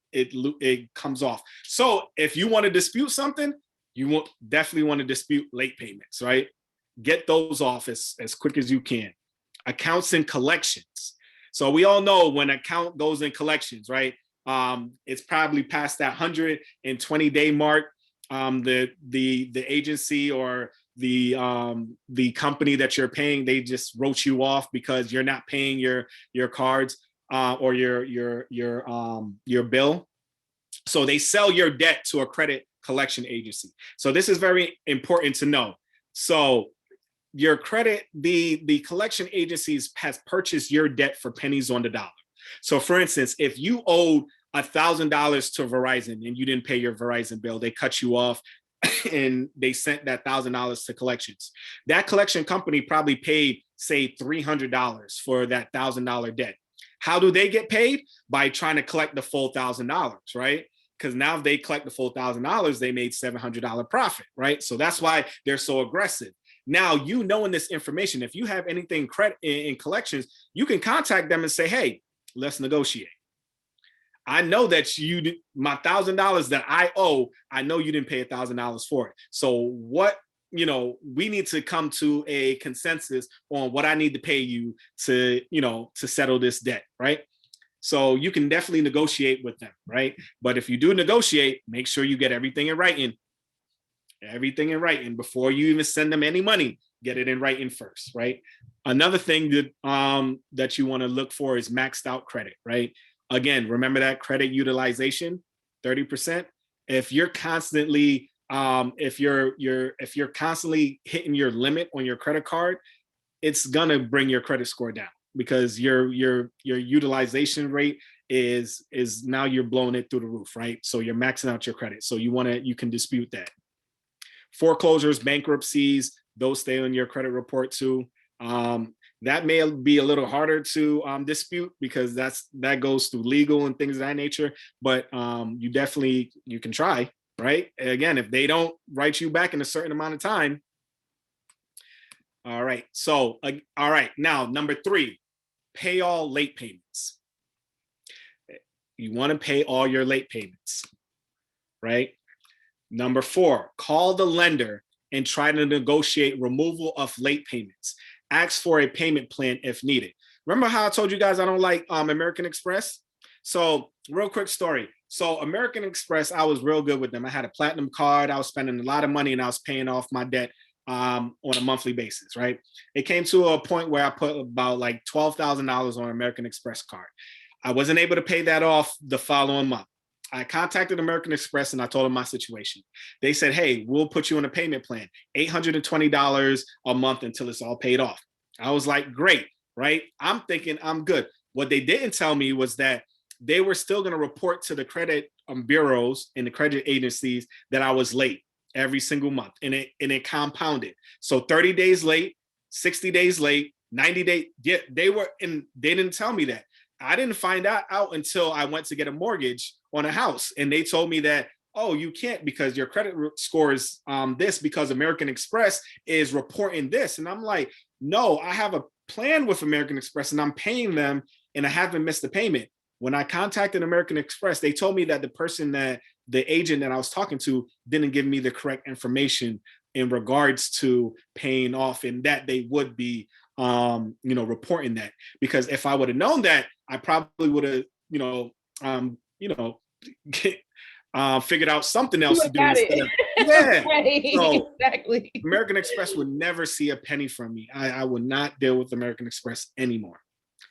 comes off. So if you want to dispute something, you definitely want to dispute late payments, right? Get those off as quick as you can. Accounts and collections. So we all know when an account goes in collections, right? It's probably past that 120-day mark. The agency or the company that you're paying, they just wrote you off because you're not paying your cards or your bill. So they sell your debt to a credit collection agency. So this is very important to know. So your credit, the collection agencies has purchased your debt for pennies on the dollar. So for instance, if you owed $1,000 to Verizon and you didn't pay your Verizon bill, they cut you off and they sent that $1,000 to collections. That collection company probably paid, say, $300 for that $1,000 debt. How do they get paid? By trying to collect the full $1,000, right? Because now if they collect the full $1,000, they made $700 profit, right? So that's why they're so aggressive. Now, you knowing this information, if you have anything credit in collections, you can contact them and say, hey, let's negotiate. I know that my $1,000 that I owe, I know you didn't pay $1,000 for it. So what, we need to come to a consensus on what I need to pay you to settle this debt, right? So you can definitely negotiate with them, right? But if you do negotiate, make sure you get everything in writing. Everything in writing before you even send them any money. Get it in writing first, right? Another thing that you want to look for is maxed out credit, right? Again, remember that credit utilization, 30%. If you're constantly if you're constantly hitting your limit on your credit card, it's gonna bring your credit score down, because your utilization rate is now you're blowing it through the roof, right? So you're maxing out your credit. So you can dispute that. Foreclosures, bankruptcies, those stay on your credit report too. That may be a little harder to dispute, because that goes through legal and things of that nature. But you can try, right? Again, if they don't write you back in a certain amount of time. All right. So, all right. Now, number 3, pay all late payments. You want to pay all your late payments, right? Number 4, call the lender and try to negotiate removal of late payments. Ask for a payment plan if needed. Remember how I told you guys I don't like American Express? So real quick story. So American Express, I was real good with them. I had a platinum card. I was spending a lot of money and I was paying off my debt on a monthly basis, right? It came to a point where I put about like $12,000 on American Express card. I wasn't able to pay that off the following month. I contacted American Express and I told them my situation. They said, hey, we'll put you on a payment plan, $820 a month until it's all paid off. I was like, great, right? I'm thinking I'm good. What they didn't tell me was that they were still going to report to the credit bureaus and the credit agencies that I was late every single month, and it compounded. So 30 days late, 60 days late, 90 days. Yeah, they didn't tell me that. I didn't find out until I went to get a mortgage on a house, and they told me that, oh, you can't because your credit score is this, because American Express is reporting this. And I'm like, no, I have a plan with American Express and I'm paying them and I haven't missed a payment. When I contacted American Express, they told me that the agent that I was talking to didn't give me the correct information in regards to paying off, and that they would be reporting that. Because if I would have known that, I probably would have figured out something else to do instead of, yeah. Right. So Exactly. American Express would never see a penny from me. I would not deal with American Express anymore.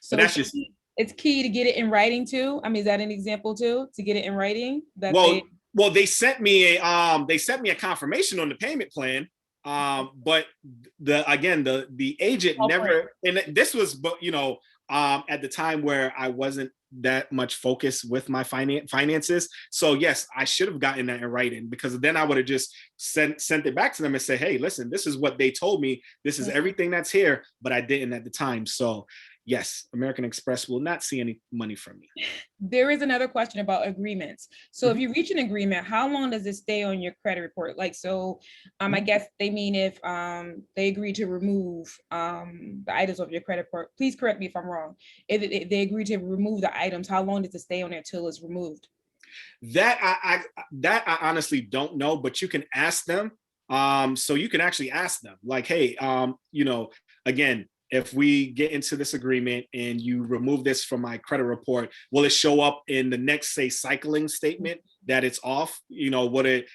So that's just it's key to get it in writing too. I mean, is that an example too, to get it in writing? Well, they sent me a confirmation on the payment plan. But the agent never, and this was, at the time where I wasn't that much focused with my finances. So yes, I should have gotten that in writing, because then I would have just sent it back to them and say, hey, listen, this is what they told me. This is everything that's here, but I didn't at the time. So yes, American Express will not see any money from me. There is another question about agreements. So if you reach an agreement, how long does it stay on your credit report? Like, so I guess they mean if they agree to remove the items of your credit report. Please correct me if I'm wrong. If they agree to remove the items, how long does it stay on there till it's removed? That I honestly don't know, but you can ask them. So you can actually ask them, like, hey, again, if we get into this agreement and you remove this from my credit report, will it show up in the next, say, cycling statement that it's off? Would it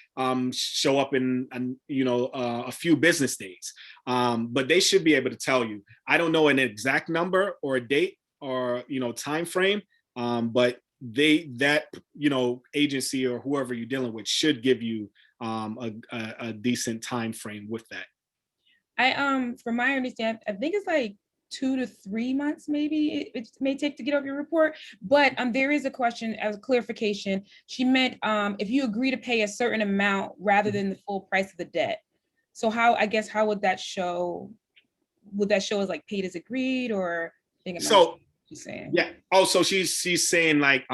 show up in a few business days? But they should be able to tell you. I don't know an exact number or a date or time frame, but agency or whoever you're dealing with should give you a decent time frame with that. From my understanding, I think it's like 2 to 3 months, maybe it may take to get off your report. But there is a question as a clarification. She meant if you agree to pay a certain amount rather than the full price of the debt. So how would that show? Would that show as like paid as agreed, or? she's saying. Yeah. Oh, so she's saying like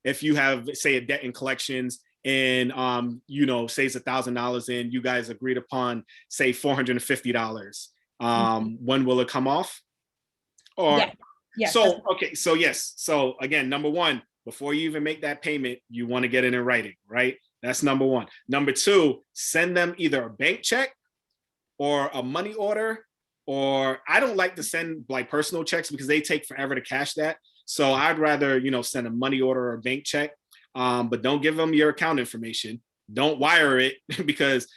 if you have say a debt in collections and you know, say it's $1,000 and you guys agreed upon say $450, when will it come off? Or Yeah. Yes, so okay, so yes. So again, number one, before you even make that payment, you want to get it in writing, right? That's number one. Number two, send them either a bank check or a money order, or I don't like to send like personal checks because they take forever to cash that. So I'd rather, you know, send a money order or a bank check, but don't give them your account information. Don't wire it because,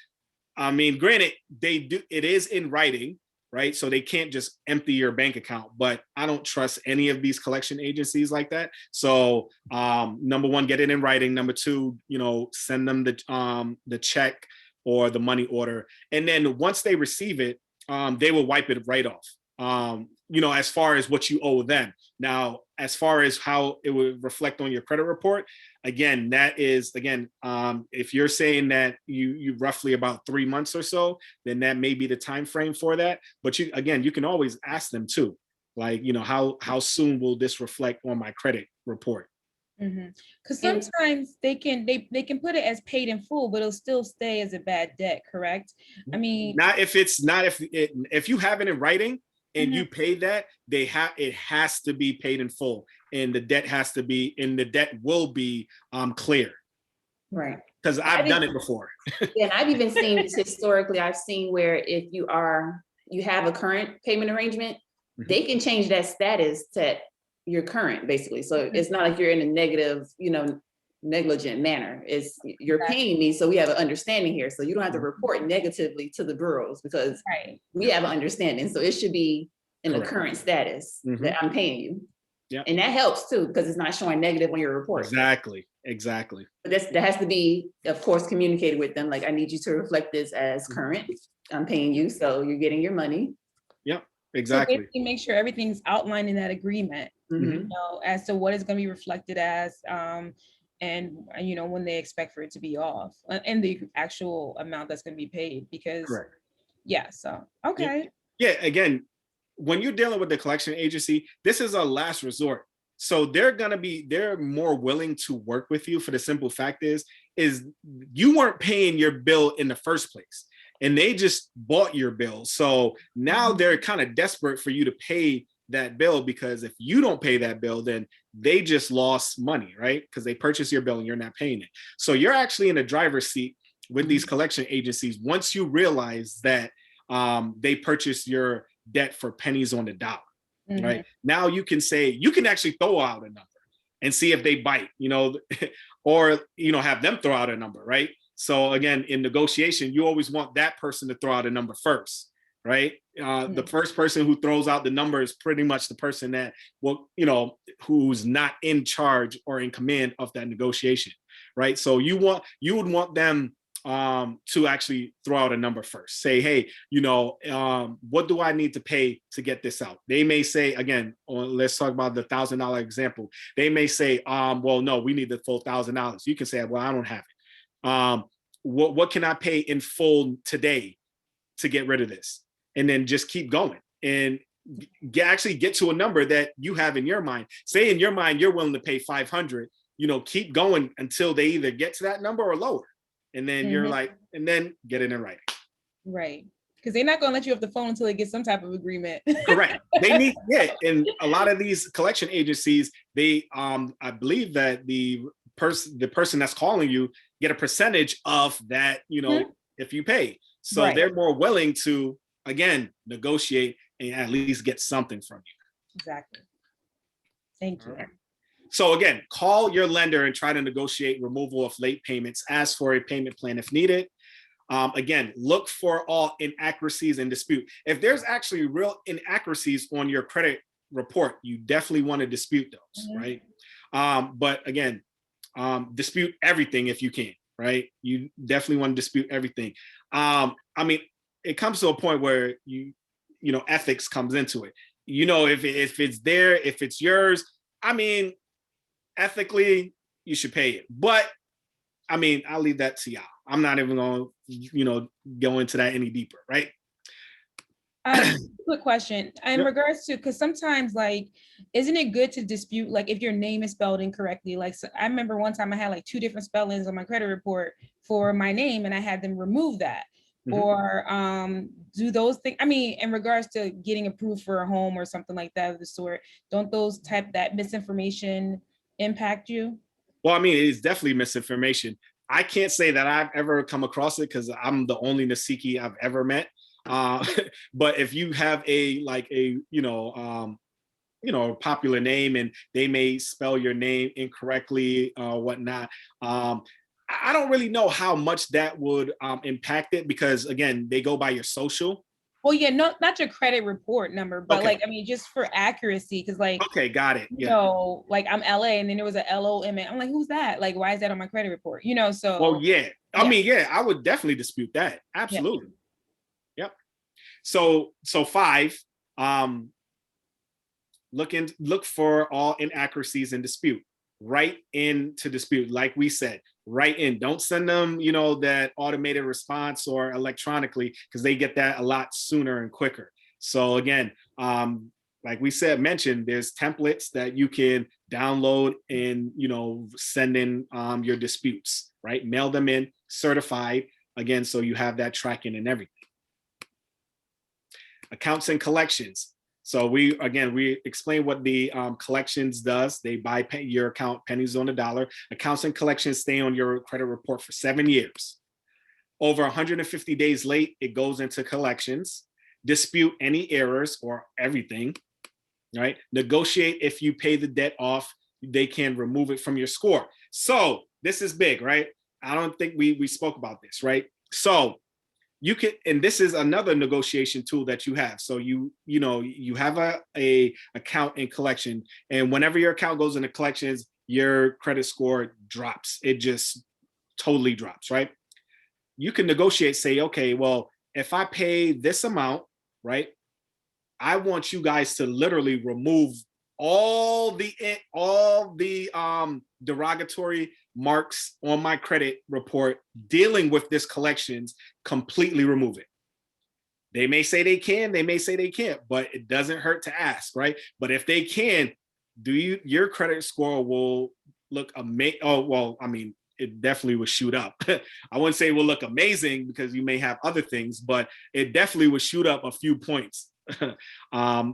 I mean, granted, they do, it is in writing, right? So they can't just empty your bank account, but I don't trust any of these collection agencies like that. So number one, get it in writing. Number two, you know, send them the check or the money order. And then once they receive it, they will wipe it right off. You know, as far as what you owe them. Now, as far as how it would reflect on your credit report, again, that is, again, if you're saying that you roughly about 3 months or so, then that may be the time frame for that. But you, again, you can always ask them too, like, you know, how soon will this reflect on my credit report? Because sometimes they can put it as paid in full, but it'll still stay as a bad debt, correct? I mean, if you have it in writing and you pay that, it has to be paid in full, and the debt will be clear. Right. Because I've done it before. Yeah, and I've even seen this historically. I've seen where if you have a current payment arrangement, they can change that status to your current, basically. So it's not like you're in a negative, you know, negligent manner. It's you're paying me, so we have an understanding here. So you don't have to report negatively to the bureaus because we have an understanding. So it should be in the current status that I'm paying you. Yeah, and that helps too because it's not showing negative on your report. Exactly. But that has to be, of course, communicated with them. Like, I need you to reflect this as current. I'm paying you, so you're getting your money. Yep, exactly. So make sure everything's outlined in that agreement, you know, as to what is going to be reflected as, and you know when they expect for it to be off, and the actual amount that's going to be paid. Because, so okay. Yeah, again, when you're dealing with the collection agency, this is a last resort. So they're more willing to work with you for the simple fact is you weren't paying your bill in the first place and they just bought your bill. So now they're kind of desperate for you to pay that bill, because if you don't pay that bill, then they just lost money, right? Because they purchased your bill and you're not paying it. So you're actually in a driver's seat with these collection agencies once you realize that they purchased your debt for pennies on the dollar. Right now, you can actually throw out a number and see if they bite, you know, or, you know, have them throw out a number. Right. So again, in negotiation, you always want that person to throw out a number first. Right. The first person who throws out the number is pretty much the person that you know, who's not in charge or in command of that negotiation. Right. So you would want them to actually throw out a number first. Say, hey, you know, what do I need to pay to get this out? They may say, again, let's talk about the $1,000 example. They may say, well, no, we need the full $1,000. You can say, well, I don't have it. What can I pay in full today to get rid of this? And then just keep going and actually get to a number that you have in your mind. Say in your mind, you're willing to pay 500, you know, keep going until they either get to that number or lower. And then you're like, and then get it in writing. Right. Because they're not going to let you off the phone until they get some type of agreement. Correct. They need, and a lot of these collection agencies, they, I believe that the person that's calling you get a percentage of that, you know, if you pay. So they're more willing to, again, negotiate and at least get something from you. Exactly. Thank you. Right. So again, call your lender and try to negotiate removal of late payments. Ask for a payment plan if needed. Again, look for all inaccuracies and dispute. If there's actually real inaccuracies on your credit report, you definitely want to dispute those, right? But again, dispute everything if you can, right? You definitely want to dispute everything. I mean, it comes to a point where you know, ethics comes into it. You know, if it's there, if it's yours, I mean, ethically, you should pay it. But I mean, I'll leave that to y'all. I'm not even going to, you know, go into that any deeper, right? Quick question in Yep. regards to, because sometimes like, isn't it good to dispute like if your name is spelled incorrectly? Like, so I remember one time I had like 2 different spellings on my credit report for my name, and I had them remove that. Mhm. Or do those things? I mean, in regards to getting approved for a home or something like that of the sort, don't those that misinformation impact you? Well, I mean, it's definitely misinformation. I can't say that I've ever come across it because I'm the only Nasiki I've ever met. Uh, but if you have a popular name and they may spell your name incorrectly or whatnot, I don't really know how much that would impact it because again, they go by your social. Well, yeah, not your credit report number, but Okay. like, I mean, just for accuracy, because like, Okay, got it. you Yeah. know, like I'm LA and then there was a LOM. I'm like, who's that? Like, why is that on my credit report? You know, Well, so yeah. I yeah, mean, yeah, I would definitely dispute that. yeah. Absolutely. Yep. So 5, look for all inaccuracies in dispute. Write in to dispute, like we said. Write in. Don't send them, that automated response or electronically because they get that a lot sooner and quicker. So again, like we mentioned, there's templates that you can download and send in your disputes. Right, mail them in, certified again, so you have that tracking and everything. Accounts and collections. So we explain what the collections does. They buy your account pennies on the dollar. Accounts and collections stay on your credit report for 7 years. Over 150 days late, it goes into collections. Dispute any errors or everything, right? Negotiate if you pay the debt off, they can remove it from your score. So this is big, right? I don't think we spoke about this, right? So you can, and this is another negotiation tool that you have. So you have a account in collection, and whenever your account goes into collections, your credit score drops. It just totally drops, right? You can negotiate, say, okay, well, if I pay this amount, right, I want you guys to literally remove all the derogatory marks on my credit report dealing with this collections, completely remove it. They may say they can, they may say they can't, but it doesn't hurt to ask, right? But if they can, your credit score will look amazing. Oh, well, I mean, it definitely will shoot up. I wouldn't say it will look amazing because you may have other things, but it definitely will shoot up a few points.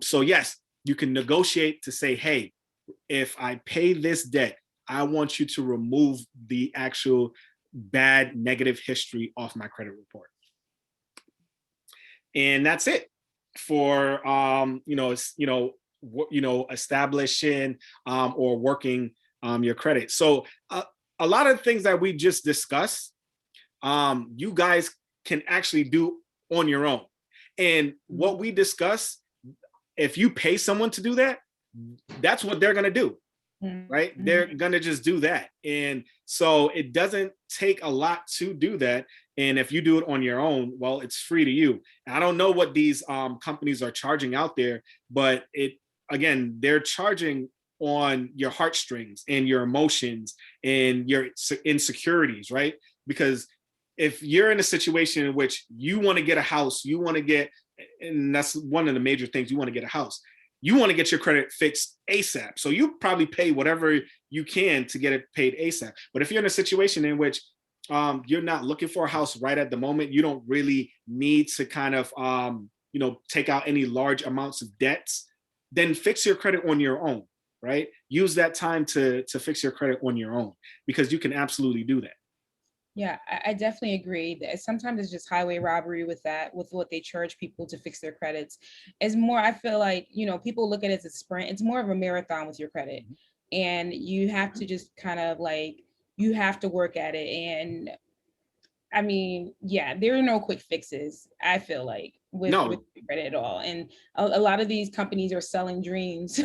So yes, you can negotiate to say, hey, if I pay this debt, I want you to remove the actual bad negative history off my credit report. And that's it for establishing or working your credit. So a lot of things that we just discussed, you guys can actually do on your own. And what we discuss, if you pay someone to do that, that's what they're going to do, right? Mhm. They're going to just do that. And so it doesn't take a lot to do that. And if you do it on your own, well, it's free to you. And I don't know what these companies are charging out there, but they're charging on your heartstrings and your emotions and your insecurities, right? Because if you're in a situation in which you want to get a house, and that's one of the major things, you want to get a house, you want to get your credit fixed ASAP. So you probably pay whatever you can to get it paid ASAP. But if you're in a situation in which you're not looking for a house right at the moment, you don't really need to kind of, take out any large amounts of debts, then fix your credit on your own, right? Use that time to fix your credit on your own, because you can absolutely do that. Yeah, I definitely agree that sometimes it's just highway robbery with that, with what they charge people to fix their credits. It's more, I feel like, people look at it as a sprint. It's more of a marathon with your credit. And you have to just kind of like, you have to work at it. And I mean, yeah, there are no quick fixes, I feel like, with No, credit at all. And a lot of these companies are selling dreams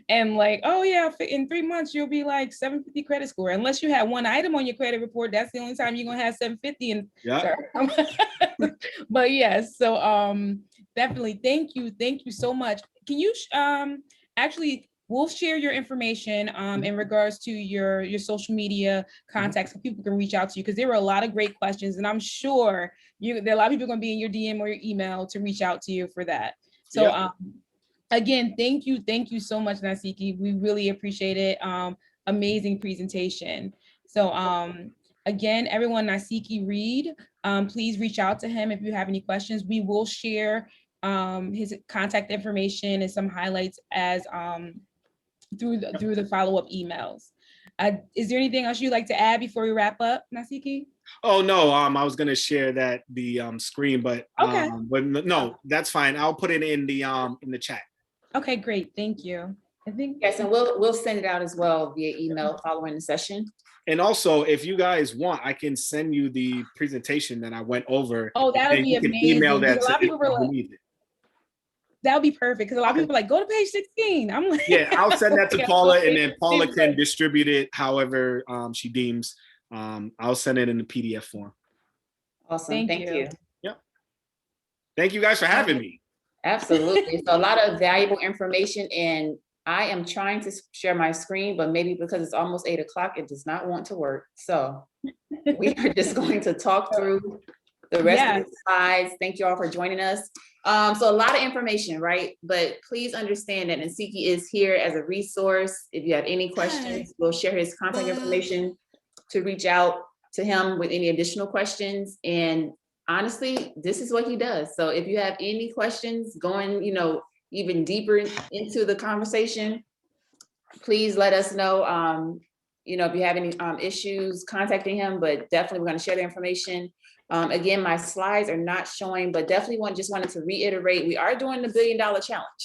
and like, oh yeah, in 3 months, you'll be like 750 credit score. Unless you have one item on your credit report, that's the only time you're gonna have 750. And yeah. sorry. But yes, so definitely thank you so much. Can you actually, we'll share your information in regards to your social media contacts so people can reach out to you, because there were a lot of great questions, and I'm sure there are a lot of people going to be in your DM or your email to reach out to you for that. So Yep. again, thank you so much, Nasiki. We really appreciate it. Amazing presentation. So again, everyone, Nasiki Reed, please reach out to him if you have any questions. We will share his contact information and some highlights as through the follow-up emails. Is there anything else you'd like to add before we wrap up, Nasiki? Oh no, I was gonna share the screen, but Okay. but no, that's fine. I'll put it in the chat. Okay, great. Thank you. I think Yes, and we'll send it out as well via email following the session. And also, if you guys want, I can send you the presentation that I went over. Oh, that would and be you can amazing. email that Because a lot of to people were who like, needs it. that would be perfect, because a lot of Okay. people are like, go to page 16. I'm like, Yeah, I'll send that to Okay, Paula, okay. and then Paula can distribute it however she deems. I'll send it in the PDF form. Awesome, thank you. Thank you guys for having me. Absolutely. So a lot of valuable information, and I am trying to share my screen, but maybe because it's almost 8 o'clock, it does not want to work. So we are just going to talk through the rest of the slides. Thank you all for joining us. So a lot of information, right? But please understand that Nasiki is here as a resource. If you have any questions, we'll share his contact information to reach out to him with any additional questions. And honestly, this is what he does. So if you have any questions going, even deeper into the conversation, please let us know. If you have any issues contacting him, but definitely we're going to share the information. Again, my slides are not showing, but definitely just wanted to reiterate, we are doing the $1 Billion Challenge.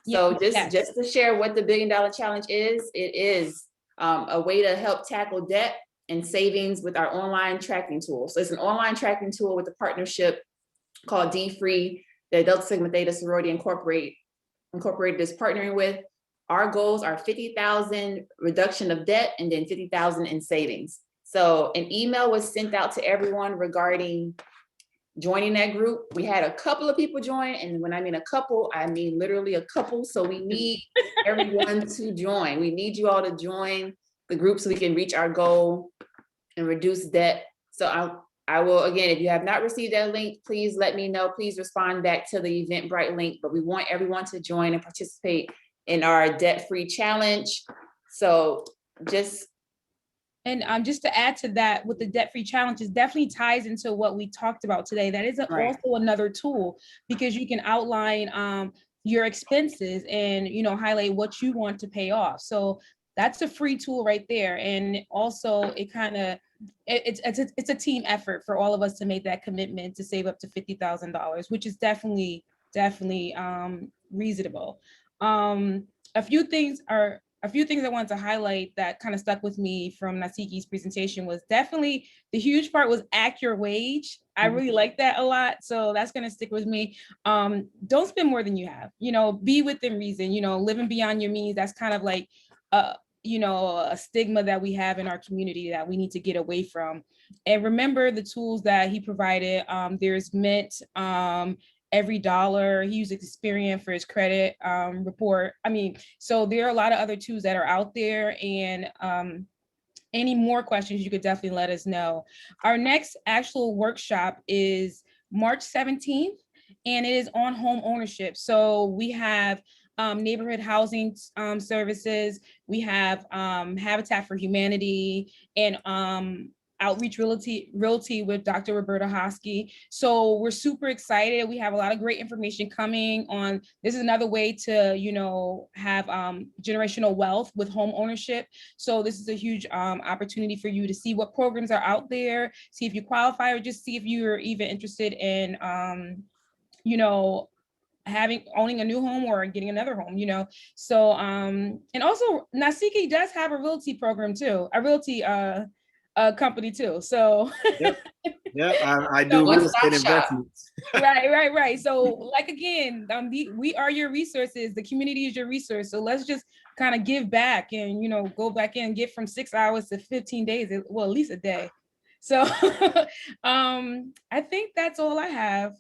So just to share what the $1 Billion Challenge is, it is a way to help tackle debt and savings with our online tracking tool. So it's an online tracking tool with a partnership called D-Free, that Delta Sigma Theta Sorority Incorporated is partnering with. Our goals are 50,000 reduction of debt and then 50,000 in savings. So an email was sent out to everyone regarding joining that group. We had a couple of people join, and when I mean a couple, I mean literally a couple. So we need everyone to join. We need you all to join the group so we can reach our goal and reduce debt. So I will, again, if you have not received that link, please let me know. Please respond back to the Eventbrite link, but we want everyone to join and participate in our debt-free challenge. So just to add to that, with the debt-free challenge, it definitely ties into what we talked about today. That is also another tool, because you can outline your expenses and highlight what you want to pay off. So that's a free tool right there. And also it kind of it's a team effort for all of us to make that commitment to save up to $50,000, which is definitely reasonable. A few things I wanted to highlight that kind of stuck with me from Nasiki's presentation was definitely the huge part was accurate wage. I really like that a lot. So that's going to stick with me. Don't spend more than you have, be within reason, living beyond your means. That's kind of like, a stigma that we have in our community that we need to get away from. And remember the tools that he provided. There's Mint, Every Dollar. He used Experian for his credit report. So there are a lot of other tools that are out there, and any more questions, you could definitely let us know. Our next actual workshop is March 17th, and it is on home ownership. So we have neighborhood housing services. We have Habitat for Humanity and Outreach Realty with Dr. Roberta Hosky. So we're super excited. We have a lot of great information coming on. This is another way to, have generational wealth with home ownership. So this is a huge opportunity for you to see what programs are out there, see if you qualify, or just see if you're even interested in, owning a new home or getting another home, So, and also Nasiki does have a realty program too, a realty company too. So Yeah, I do real estate investments. Right. So like, again, we are your resources. The community is your resource. So let's just kind of give back and, go back in and get from 6 hours to 15 days, well, at least a day. So I think that's all I have.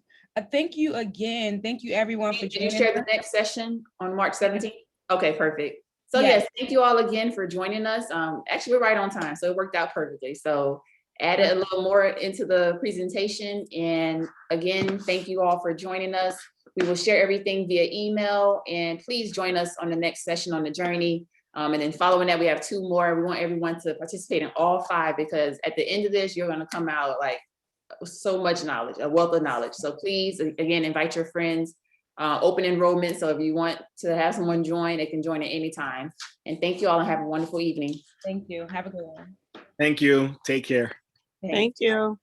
Thank you again. Thank you everyone for joining. Can you share the next session on March 17th? Okay, perfect. So Yes. yes, thank you all again for joining us. Actually, we're right on time, so it worked out perfectly. So added a little more into the presentation. And again, thank you all for joining us. We will share everything via email, and please join us on the next session on the journey. And then following that, we have 2 more. We want everyone to participate in all 5, because at the end of this, you're gonna come out like so much knowledge, a wealth of knowledge. So please, again, invite your friends. Open enrollment, so if you want to have someone join, they can join at any time. And thank you all and have a wonderful evening. Thank you. Have a good one. Thank you. Take care. Thanks. Thank you.